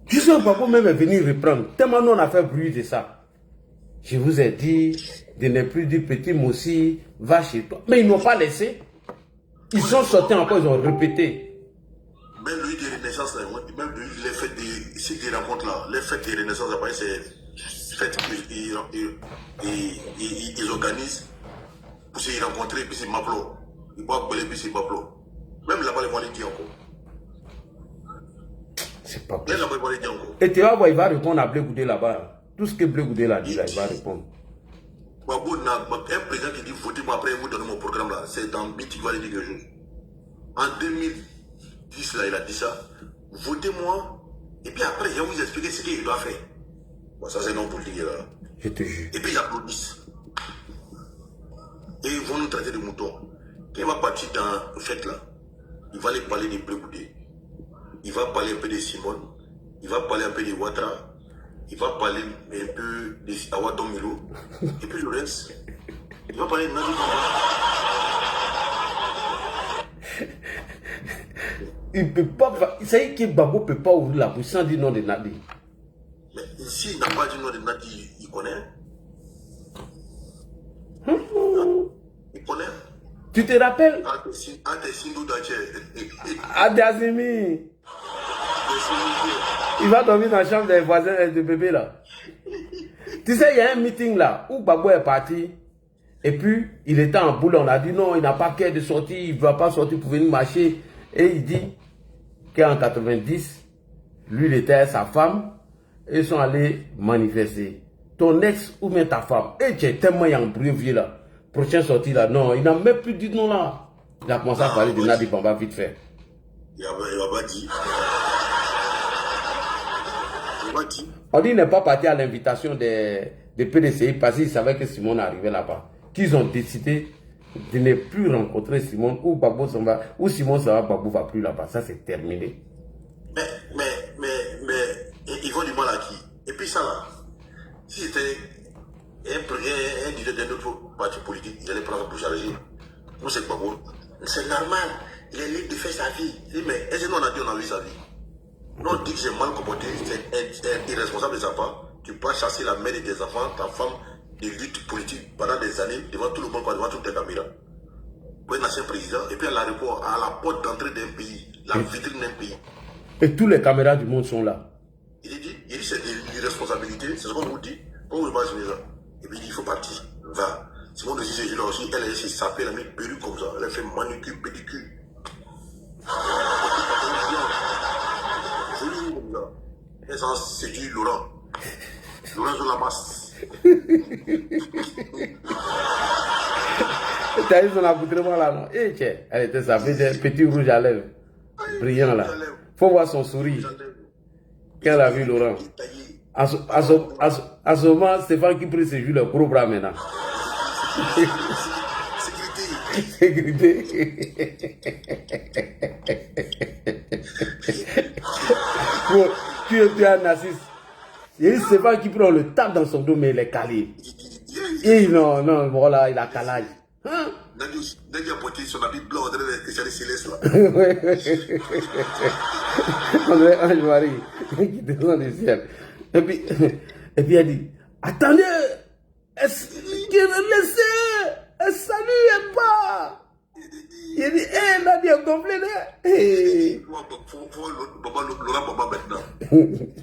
Jusqu'à Babo même est venu reprendre. Tellement nous on a fait bruit de ça. Je vous ai dit de ne plus dire petit Moussi, va chez toi. Mais ils n'ont pas laissé. Ils sont sortis encore, ils ont répété. Même lui des renaissances, même lui, les fêtes des rencontres là, les fêtes des renaissances, après c'est fêtes qu'ils organisent pour se rencontrer, puis c'est Maplo. Ils boivent Belé, puis c'est Maplo. Même là-bas, les voient dire encore. C'est pas possible. Même là-bas, ils voient dire encore. Et tu vas voir, il va répondre à Blé Goudé là-bas. Tout ce que Blé Goudé l'a dit là, il va répondre. Un président qui dit votez-moi après, vous donnez mon programme là, c'est dans BIT qui va lui dire quelque chose. En 2010, là, il a dit ça. Votez-moi, et puis après, je vais vous expliquer ce qu'il doit faire. Bon, ça c'est non politique là. Je te jure. Et puis ils applaudissent. Et ils vont nous traiter de moutons. Quand il va partir dans le fête là, il va aller parler de Blé Goudé. Il va parler un peu de Simone. Il va parler un peu de Ouattara. Il va parler un peu de Awadon Milo. Et puis le reste, il va parler de Nadi Bamba. Il peut pas. Ça y est que Babo ne peut pas ouvrir la bouche sans dire non de Nadi. Mais s'il n'a pas dit non de Nadi, il connaît. Il connaît. Tu te rappelles? Adazimi. Il va dormir dans la chambre des voisins de bébé là. Tu sais, il y a un meeting là où Gbagbo est parti. Et puis, il était en boule. On a dit non, il n'a pas qu'à de sortir. Il ne va pas sortir pour venir marcher. Et il dit qu'en 90, lui, il était avec sa femme. Et ils sont allés manifester. Ton ex ou bien ta femme. Et tu es tellement embrouillé vieux là. Prochaine sortie là. Non, il n'a même plus dit non là. Il a commencé à parler de Nadi Bamba vite fait. Il n'a pas dit. On dit qu'il n'est pas parti à l'invitation des PDCI parce qu'il savait que Simon arrivait là-bas. Qu'ils ont décidé de ne plus rencontrer Simon ou Gbagbo s'en va, ou Simon s'en va, Gbagbo va plus là-bas. Ça, c'est terminé. Mais, ils vont du mal à qui? Et puis ça là, si c'était un leader d'un autre parti politique, il allait prendre pour charger. Nous, c'est Gbagbo. C'est normal. Il est libre de faire sa vie. Mais est-ce que nous on a dit on a vu sa vie? Nous on dit que c'est mal comporté, c'est irresponsable de sa part. Tu peux chasser la mère de tes enfants, ta femme, de lutte politique pendant des années, devant tout le monde, devant toutes tes caméras. Pour un ancien président, et puis à l'aéroport, à la porte d'entrée d'un pays, la vitrine d'un pays. Et tous les caméras du monde sont là. Il dit c'est de l'irresponsabilité, c'est ce qu'on nous dit. On vous imagine ça. Et puis il dit, il faut partir. Va. Simon de Cissé, là aussi, elle s'est sapée, elle a mis une perruque comme ça. Elle a fait manucure, pédicure. Joli comme ça. Elle s'en séduit Laurent. Laurent sur la masse. T'as vu son accoutrement là, non? Eh, tiens, elle était sapée d'un petit rouge à lèvres. Brillant là. Faut voir son sourire. Qu'elle a vu Laurent. À ce moment, Stéphane qui prit ses joues le gros bras maintenant. Sécurité. Bon, tu es un narcisse. Il y a Stéphane qui prend le tape dans son dos, mais il est calé. Et non, voilà, il a calage. Hein? Nadi a porté son habit blanc, on dirait les spécialistes célestes là. On dirait Ange-Marie qui descend du ciel. Et puis elle dit, attendez, laissez, elle salue pas. Il dit, Nadi est complet là. Faut Laurent Bamba maintenant.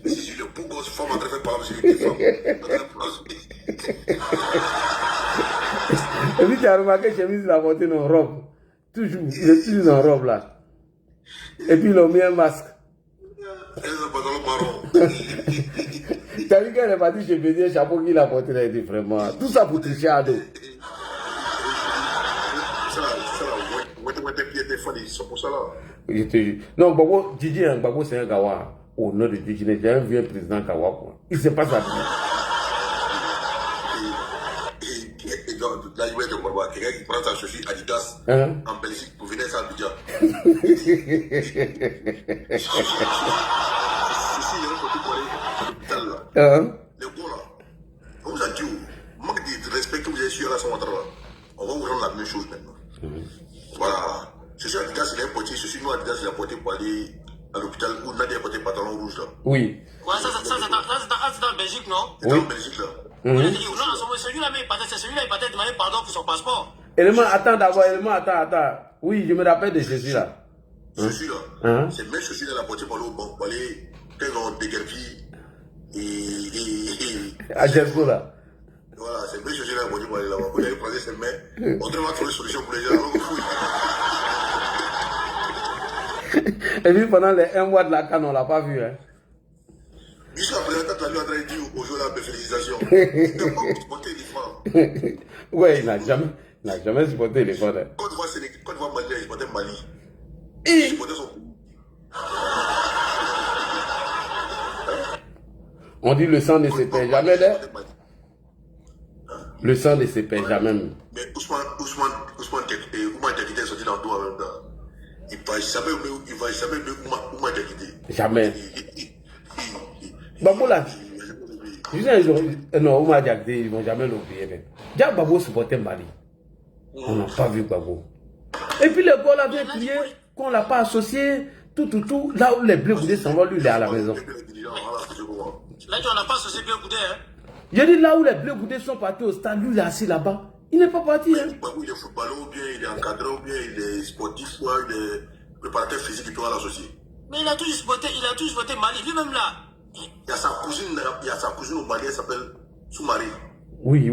Si je le beau gosse, femme en train de faire parler sur une femme. Et puis tu as remarqué que chemise l'a porté dans robe. Toujours, il est toujours dans robe là. Et puis il a mis un masque. T'as vu qu'elle est partie chez Bédier, chapeau qu'il a porté là, il dit vraiment. Tout ça pour tricher à dos. Je te jure. Non, Gbagbo, Didi, Gbagbo c'est un Gawa. Au nom de Didi, j'ai un vieux président Gawa quoi. Il ne sait pas ça. Là, il va être quelqu'un qui prend sa chaussure Adidas en Belgique pour venir à Abidjan. Ici, il y a un côté pour aller à l'hôpital là. Le gars là, on vous a dit, manque de respect que vous avez su à la Soumatra là. On va vous rendre la même chose maintenant. Voilà. Chaussure Adidas, il a porté, chaussure nous Adidas, il a porté pour aller à l'hôpital où Nadia a porté pantalon rouge là. Oui. Ouais, ça c'est en Belgique, non? C'est en Belgique là. Non, celui-là, il partait demander pardon pour son passeport. Attends. Oui, je me rappelle de Jésus là. Jésus là. C'est même Jésus là, la portée pour aller au banc, pour aller, quand ils ont déguerpi à Jésus là. Voilà, c'est même Jésus là, la portée pour aller là-bas. Pour aller prendre ses mains, on devrait trouver une solution pour les gens. Alors, Et puis pendant les 1 mois de la canne, on l'a pas vu. Hein. Jusqu'à présent, tu as lui en train de dire aux gens là, félicitations. Il n'a pas supporté l'éléphant. Oui, il n'a jamais supporté l'éléphant. Quand tu vois Mali, il supportait Mali. Et... Il supportait son coup. On dit le sang ne se perd jamais. Le sang ne se perd jamais. Mais Ousmane Diakité est sorti dans le dos en même temps. Il ne va jamais Ousmane Diakité. Jamais. Gbagbo là, non, Oumar Diakité, ils ne vont jamais l'oublier. Déjà, Gbagbo supportait Mali. On n'a pas vu Gbagbo. Et puis le gars là vient prier qu'on ne l'a pas associé, tout. Là où les bleus boudés s'en vont, lui, il est à la maison. Là, tu n'en as pas associé bien boudé, hein? Je dis là où les bleus boudés sont partis au stade, lui, il est assis là-bas. Il n'est pas parti. Hein. Il est footballeur ou bien, il est encadré ou bien, il est sportif ou il est préparateur physique et tout à l'associer. Mais il a toujours supporté Mali, lui-même là. Il y a sa cousine au Mali, elle s'appelle Soumaré. Oui.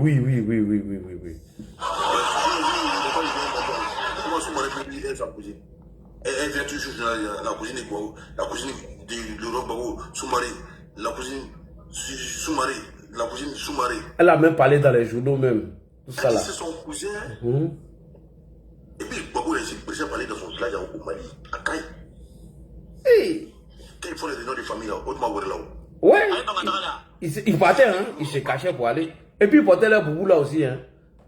Comment Soumaré peut dire elle sa cousine? Elle vient toujours, la cousine de l'Europe, Soumaré, la cousine Soumaré, Elle a même parlé dans les journaux même. Tout ça là. C'est son cousin. Et puis, Gbagbo est président parler dans son village au Mali, à Kaï. Hey. Quand ils font les réunions de famille là, autrement, là. Ouais. Il partait, hein. Il se cachait pour aller. Et puis il portait le boubou là aussi, hein.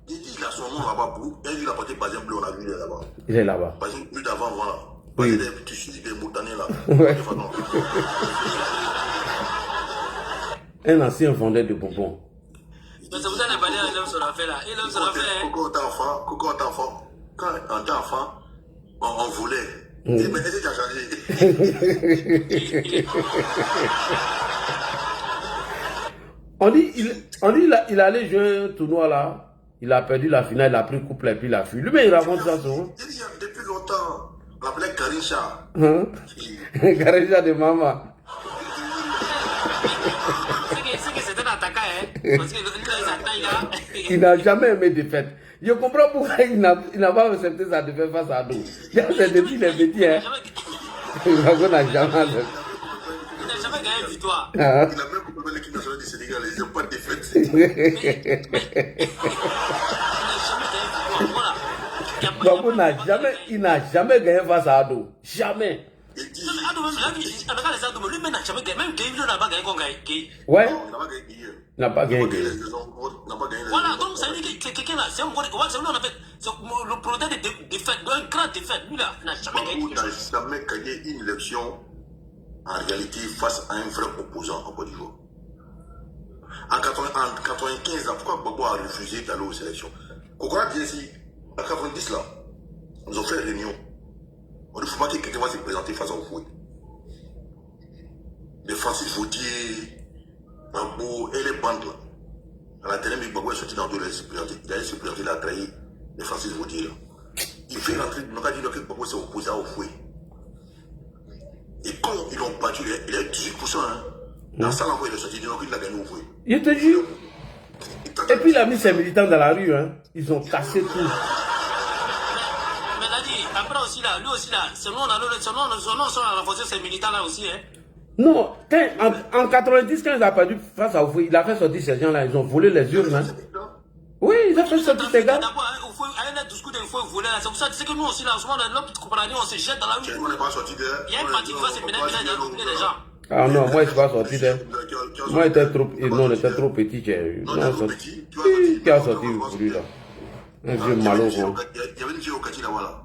Il dit, il a son nom là-bas, Boubou. Il a porté par exemple bleu, on a vu là-bas. Il est là-bas. Par exemple, lui d'avant, voilà. Oui. Il y a des tissus, des moutanés là. Ouais. Un ancien vendeur de bonbons. Mais c'est vous allez parler à l'homme sur la fait là. Et l'homme sur la fait. Coco était enfant. Quand on était enfant, on volait. Il dit, mais est-ce que tu as changé? On dit il allait jouer un tournoi là. Il a perdu la finale, il a pris couple et puis il a fui. Lui-même, il raconte ça souvent. Il dit, depuis longtemps, on l'appelait Karisha. Karisha de maman. C'est que c'était un attaquant, hein. Parce que Il n'a jamais aimé défaite. Je comprends pourquoi il n'a pas accepté sa défaite face à nous. C'est depuis les petits, hein. Il n'a jamais gagné une victoire. Il a même compris l'équipe nationale du Sénégal, ils n'ont pas de défaite. Gbagbo n'a jamais gagné face à Ado. Jamais. Lui-même n'a jamais gagné. Même David n'a pas gagné contre Gaï. Ouais. Il n'a pas gagné hier. Il n'a pas gagné. Voilà, donc ça veut dire que quelqu'un là, c'est un le prototype de défaite, un grand défaite. Lui là, n'a jamais gagné. Il n'a jamais gagné une élection en réalité face à un vrai opposant en Côte d'Ivoire. En 95, pourquoi Gbagbo a refusé d'aller aux élections? Kokora dit ici, en 90 là, nous avons fait une réunion. On ne faut pas que quelqu'un va se présenter face à Oufoué. De Francis Vaudier, Gbagbo et les bandes là. À la télé, Gbagbo est sorti dans deux, il allait se présenter, il a trahi de Francis Vaudier là. Il fait rentrer, il n'a dit que Gbagbo s'est opposé à Oufoué. Et quand ils l'ont battu, il a 18%. Hein. Dans ça, il est sorti, il a gagné Oufoué. Je te jure. Et puis il a mis ses militants dans la rue, hein. Ils ont cassé tout. Mais Dadi, après aussi là, lui aussi là, son nom a renforcé ses militants là aussi, hein. Non, en 90, quand il a perdu face à Oufoué, il a fait sortir ces gens-là, ils ont volé les urnes, hein. Oui, ils ont fait sortir ces gars. C'est pour ça que nous aussi là, en ce moment, l'homme compagnie, on se jette dans la rue. On n'est pas sorti d'air. Il y a un parti qui va se mener à les gens. Ah non, moi je ne suis pas sorti d'air. Moi j'étais trop, non, j'étais trop petit. Qui a sorti lui là? Un vieux malheureux. Il y avait une fille au Kati là, voilà.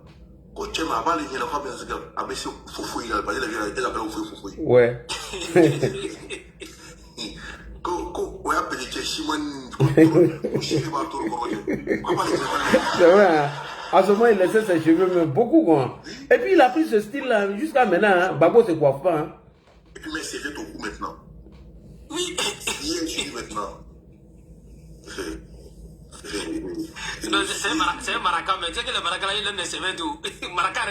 Quand tu m'as parlé, il y a la femme qui a baissé Foufoué, il a parlé de la vie, elle appelle Foufoué. Ouais. C'est vrai, hein? À ce moment, il laissait ses cheveux même beaucoup, quoi. Et puis, il a pris ce style-là jusqu'à maintenant. Hein? Gbagbo se coiffe pas. Hein? Et puis, mais c'est fait au cou maintenant. Oui. Il est suivi maintenant. C'est un maraca, mais tu sais que le maraca, il aime les semaines tout. Maraca,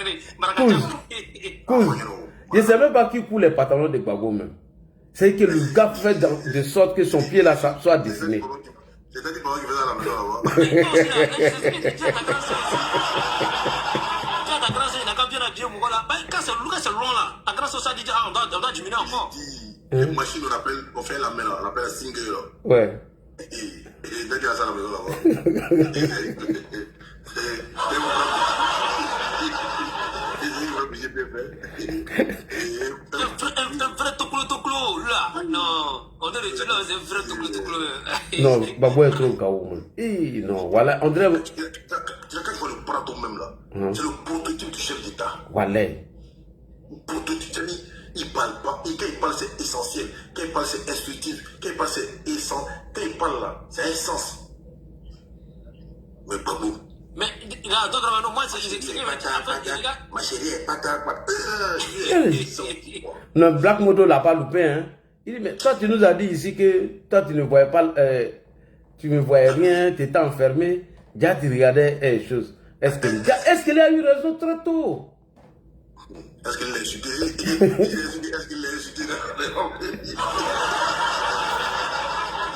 je ne sais même pas qui coule les pantalons de Gbagbo même. C'est que le gars fait de sorte que son pied là soit dessiné. C'est-à-dire qu'il faisait à la maison là-bas. Quand c'est long là, la grâce au ça dit, on doit diminuer encore. Une machine, on fait la main là, on appelle la single là. Ouais. Et dès qu'il y a ça à la maison là-bas. Un vrai toclo là. Non, on est le là, c'est un vrai toclo. Non, Gbagbo est trop chaos. Non, voilà, on dirait. Tu sais, quand tu vois le Prato même là, c'est le prototype du chef d'État. Voilà. Le prototype, il parle pas. Et quand il parle, c'est essentiel. Quand il parle, c'est instructif. Quand il parle, c'est essentiel. Quand il parle là, c'est un sens. Mais Gbagbo. Mais là, donc, moi, c'est ma chérie est pas Non, Black Modo l'a pas loupé, hein. Il dit, mais toi, tu nous as dit ici que toi, tu ne voyais pas, tu ne voyais rien, tu étais enfermé. Déjà, tu regardais les choses. Est-ce qu'il a eu raison très tôt? Est-ce qu'il l'a insulté? Est-ce qu'il l'a insulté?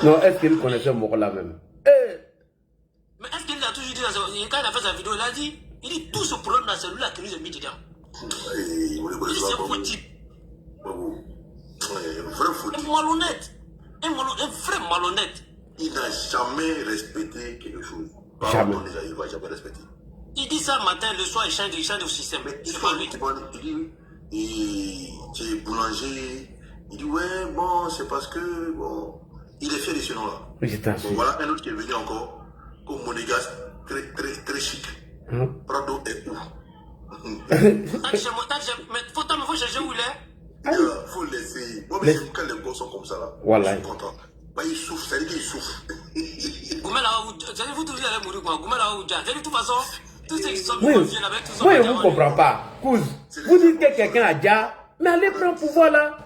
Non, est-ce qu'il connaissait Mokola même? Mais est-ce qu'il a toujours dit, quand il a fait sa vidéo, il dit tout ce problème là, c'est lui là qui nous a mis dedans. Il dit c'est faux type. Un malhonnête. Un vrai malhonnête. Il n'a jamais respecté quelque chose. Jamais. Il ne va jamais respecter. Il dit ça matin, le soir, il change de système. C'est pas lui. Il dit, tu es boulanger. Il dit, ouais, bon, c'est parce que, bon, il est fier de ce nom-là. Oui, bon, voilà un autre qui est venu encore, comme monégasque, très chic. Prado est où? Mais faut chercher où il est. Il faut laisser. Moi, j'aime quand les gosses sont comme ça, là. Voilà. Je suis content. Bah, il souffre, ça veut dire qu'il souffre. Vous tous allez mourir, quoi. De toute façon, tous ceux qui sont oui, confiés avec tout ça. Oui, je ne comprends pas. Couz, vous dites que quelqu'un a déjà, mais allez prendre pouvoir là.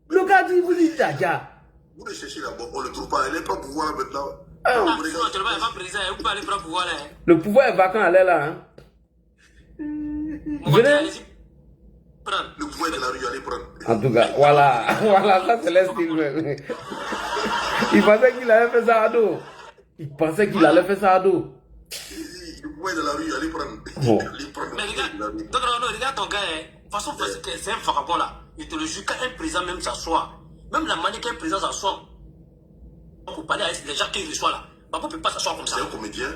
Le gars dit, vous dites déjà. Vous le cherchez là-bas, on ne le trouve pas. Il n'est pas pouvoir là maintenant. Le pouvoir est vacant, elle est là. Hein. Le pouvoir est de la rue, allez prendre. En tout cas, voilà, voilà, ça c'est l'estime même. Il pensait qu'il allait faire ça à dos. Il pensait qu'il allait faire ça à dos. Le pouvoir est de la rue, allez prendre. Bon. Mais regarde ton gars, de toute façon, c'est un vagabond là. Il te le jure, quand un président même s'assoit, même la manière qu'un président s'assoit, pour parler avec les gens qui reçoivent là, Babo ne peut pas s'asseoir comme ça. C'est un comédien.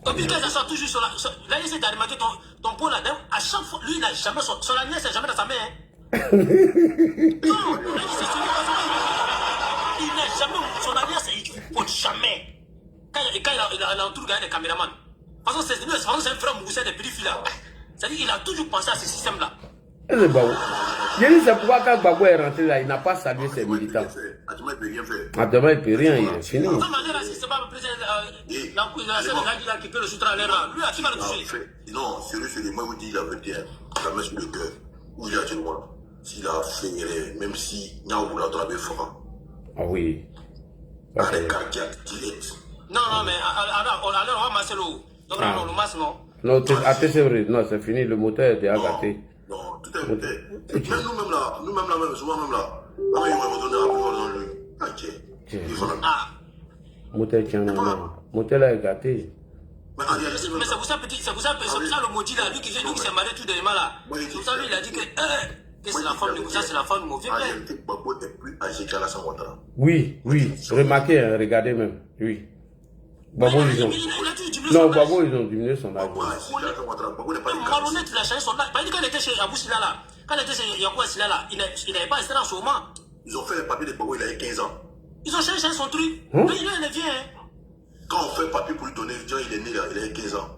Et puis quand il s'assoit toujours sur la... Là, il essaie d'alimenter ton pot là. À chaque fois, lui, il n'a jamais... Son alliance n'est jamais dans sa main. Non, il n'a jamais... Son alliance, il ne peut jamais. Quand il entoure les caméramans. Parce que c'est un frère Moussa des petits filles là. C'est-à-dire qu'il a toujours pensé à ce système-là. C'est Babou. J'ai dit c'est pourquoi quand Babou est rentré là, il n'a pas salué ses militants. Adjumé ne peut rien faire. Adjumé ne peut rien, il est fini. Non, mais c'est pas le président qui peut le soutenir là. Lui, qui va le toucher? Non, sérieux, moi, je vous dis la vérité, la main sur le cœur. Où il a chez moi, s'il a fait, même si Niaou l'a travaillé fort. Ah oui. Avec Kakia, direct. Non, mais alors, on va masser l'eau. Donc, non, le masse, non. Non, c'est vrai, non, c'est fini, le moteur est déjà gâté. Non, tout est monté. Même nous-mêmes là, souvent même là. Ah, mais il va donner la plupart dans lui. Ah, tiens. Ah. Moteur tient, non. Moteur là est gâté. Mais c'est pour ça le maudit là, lui qui s'est marié tout dernièrement là. Tout ça, lui, il a dit que c'est la femme de Moussa, c'est la femme de Moussa. Babo est plus âgé qu'Alassane Ouattara. Oui, remarquez, regardez même, oui. Babo, ils ont... Non, Babo, ils ont diminué son âge. Malhonnête, il a changé son âge. Quand il était chez Abou Silla là, quand il était chez Yakou Silla là, il n'avait pas resté dans son moment. Ils ont fait les papiers de Babo, il avait 15 ans. Ils ont changé son truc. Mais il est vieux. Quand on fait le papier pour lui donner, il est né là, il avait 15 ans.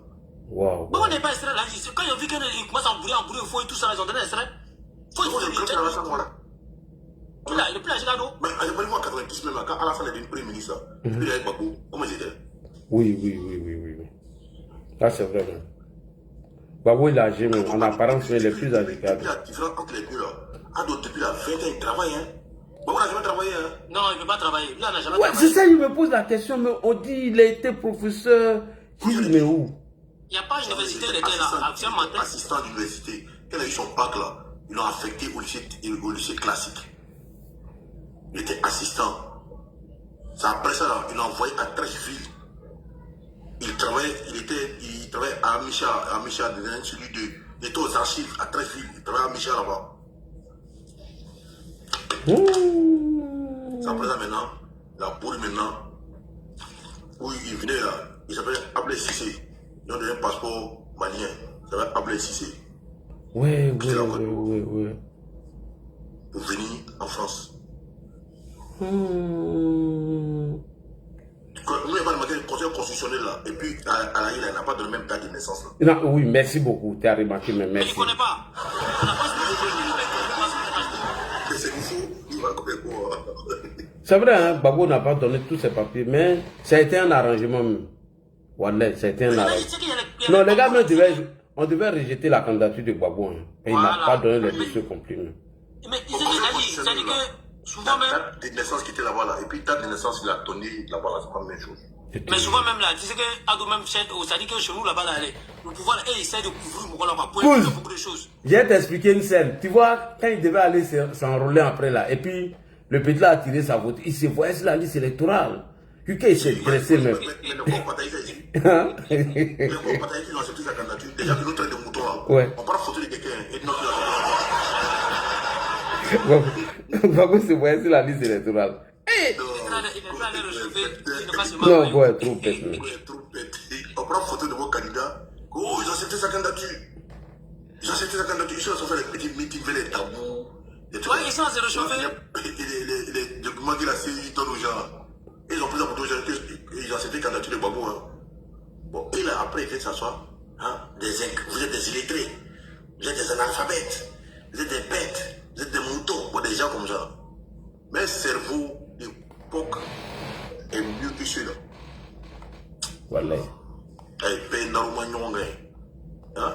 Waouh. Pourquoi on n'est pas extrait là? Quand ils ont vu qu'il commence à embrouiller, il faut et tout ça, ils ont donné extrait. Faut il est plus âgé là, non? Mais rappelez-moi en 90 même, quand Alassane est devenu premier ministre, il avait Babo, comment ils étaient? Oui. Là, c'est vrai. Babo, il est âgé, mais en apparence, il est plus âgé. Il y a la différence entre les deux là. Depuis la 20 ans, il travaille. Babo n'a jamais travaillé. Non, il ne peut pas travailler. Lui, il n'a jamais Ouais, travaillé. c'est ça, il me pose la question, mais on dit il a été professeur. Je dis, mais où? Il n'y a pas d'université, il était là, assistant d'université. Quand il a eu son bac là, ils l'ont affecté au lycée classique. Il était assistant. C'est après ça, là, ils l'ont envoyé à Trècheville. Il travaillait à Micha, il était aux archives à Trècheville. Il travaillait à Micha là-bas. C'est après ça maintenant, la boule maintenant, où il venait là, il s'appelait Ablé Cissé. Ils ont donné un passeport malien, il s'appelle Ablé Cissé. Ouais. Pour venir en France. Mmh. Nous, il n'y a pas demandé le conseil constitutionnel là, et puis à la il n'a pas donné le même date de naissance là. Non, oui, merci beaucoup, tu as remarqué, mais Mais merci. il ne connaît pas. C'est fou, il va connaître quoi. C'est vrai, hein, Babo n'a pas donné tous ses papiers, mais ça a été un arrangement. Wallah, ça a été un arrangement. Non, les gars, on devait rejeter la candidature de Babo. Hein, et il n'a pas donné les dossiers complets. Mais c'est-à-dire que Souvent même. Date de naissance qui était là-bas, là. Et puis date de naissance, il a donné là-bas, là, c'est pas la même chose. Mais souvent même là, tu sais que Ado même ça dit que chez nous là-bas, là, le pouvoir là, il essaie de couvrir mon là, pour faire beaucoup de choses. Je vais t'expliquer une scène. Tu vois, quand il devait aller s'enrôler après là, et puis le petit là a tiré sa voiture, il se voyait sur la liste électorale. Quelqu'un il s'est dressé même. Mais le corps Pataïs a dit. Le corps Pataïs, ils ont accepté sa candidature. Déjà que nous traitons de moutons là. Ouais. On prend photo de quelqu'un et non, Bago se voyait sur la liste électorale. Non, ouais, trop bête. Trop bête. On prend photo de vos candidats. Oh, ils ont accepté sa candidature. Ils ont accepté sa candidature. Ils ont fait les petits meetings vers les tabous. Ouais, ils sont assez réchauffés. Les documents qu'il a signé, ils donnent aux gens. Ils ont pris la photo aux gens. Ils ont accepté la candidature de Babou. Hein. Bon, et là, après, il vient s'asseoir. Hein, vous êtes des illettrés. Vous êtes des analphabètes. Vous êtes des bêtes. Vous êtes des moutons. Bon, des gens comme ça. Mais cerveau d'époque est mieux que celui-là. Voilà.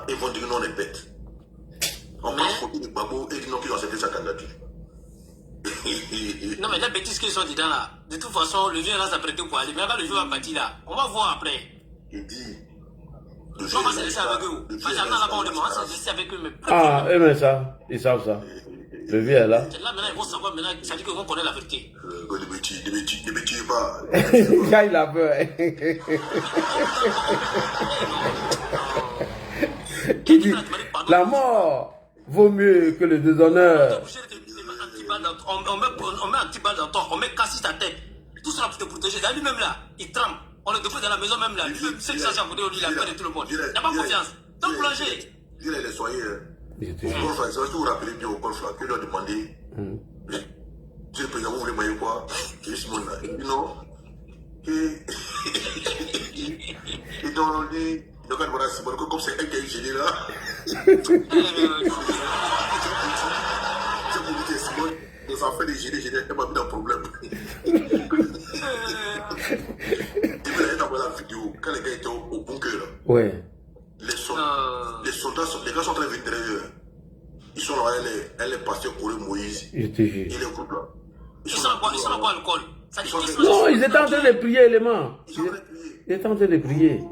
Ils vont dire que non, on est bêtes. On prend photo de Babou et dit non, qu'ils ont accepté sa candidature. Non, mais la bêtise qu'ils sont dedans là, de toute façon, le vieux là s'apprêtait pour aller. Mais avant, le vieux va partir là. On va voir après. Il dit. Non, moi, c'est laissé avec eux. Moi, j'attends là-bas, on demande, c'est laissé avec eux. Mais Ah, eux, mais ça, ils savent ça. Le vieux est là. là, maintenant, ils vont savoir, maintenant, ça dit qu'on connaît la vérité. Ne me tuez pas. Quand il a peur. Qui dit la mort vaut mieux que le déshonneur. On met un petit balle dans toi, on met cassis ta tête. Tout cela pour te protéger. Là, lui-même là, il tremble. On le dépose dans la maison même là. Lui-même, c'est que ça, à côté de lui, il a peur de tout le monde. Il n'a pas confiance. Donc, plongez. Lui, il est soigné. Au golf, ça va vous rappeler bien au golf là, qu'il a demandé. Monsieur le président, vous voulez manger quoi? Juste mon là. Non. Et donc, on dit, donc, on va Simon, comme c'est un qui est gêné là. C'est pour dire que Simon, nos enfants, les gênés, elle m'a mis dans le problème. Et puis, là, il a envoyé la vidéo, quand les gars étaient au bunker là. Ouais. Les soldats, les gars sont en train de venir derrière. Ils sont là, elle est partie courir Moïse. Je te jure. Et les groupes là. Ils sont à quoi alcool? Non, ils étaient en train de prier, élément. Ils sont en train de prier. Ils étaient en train de prier.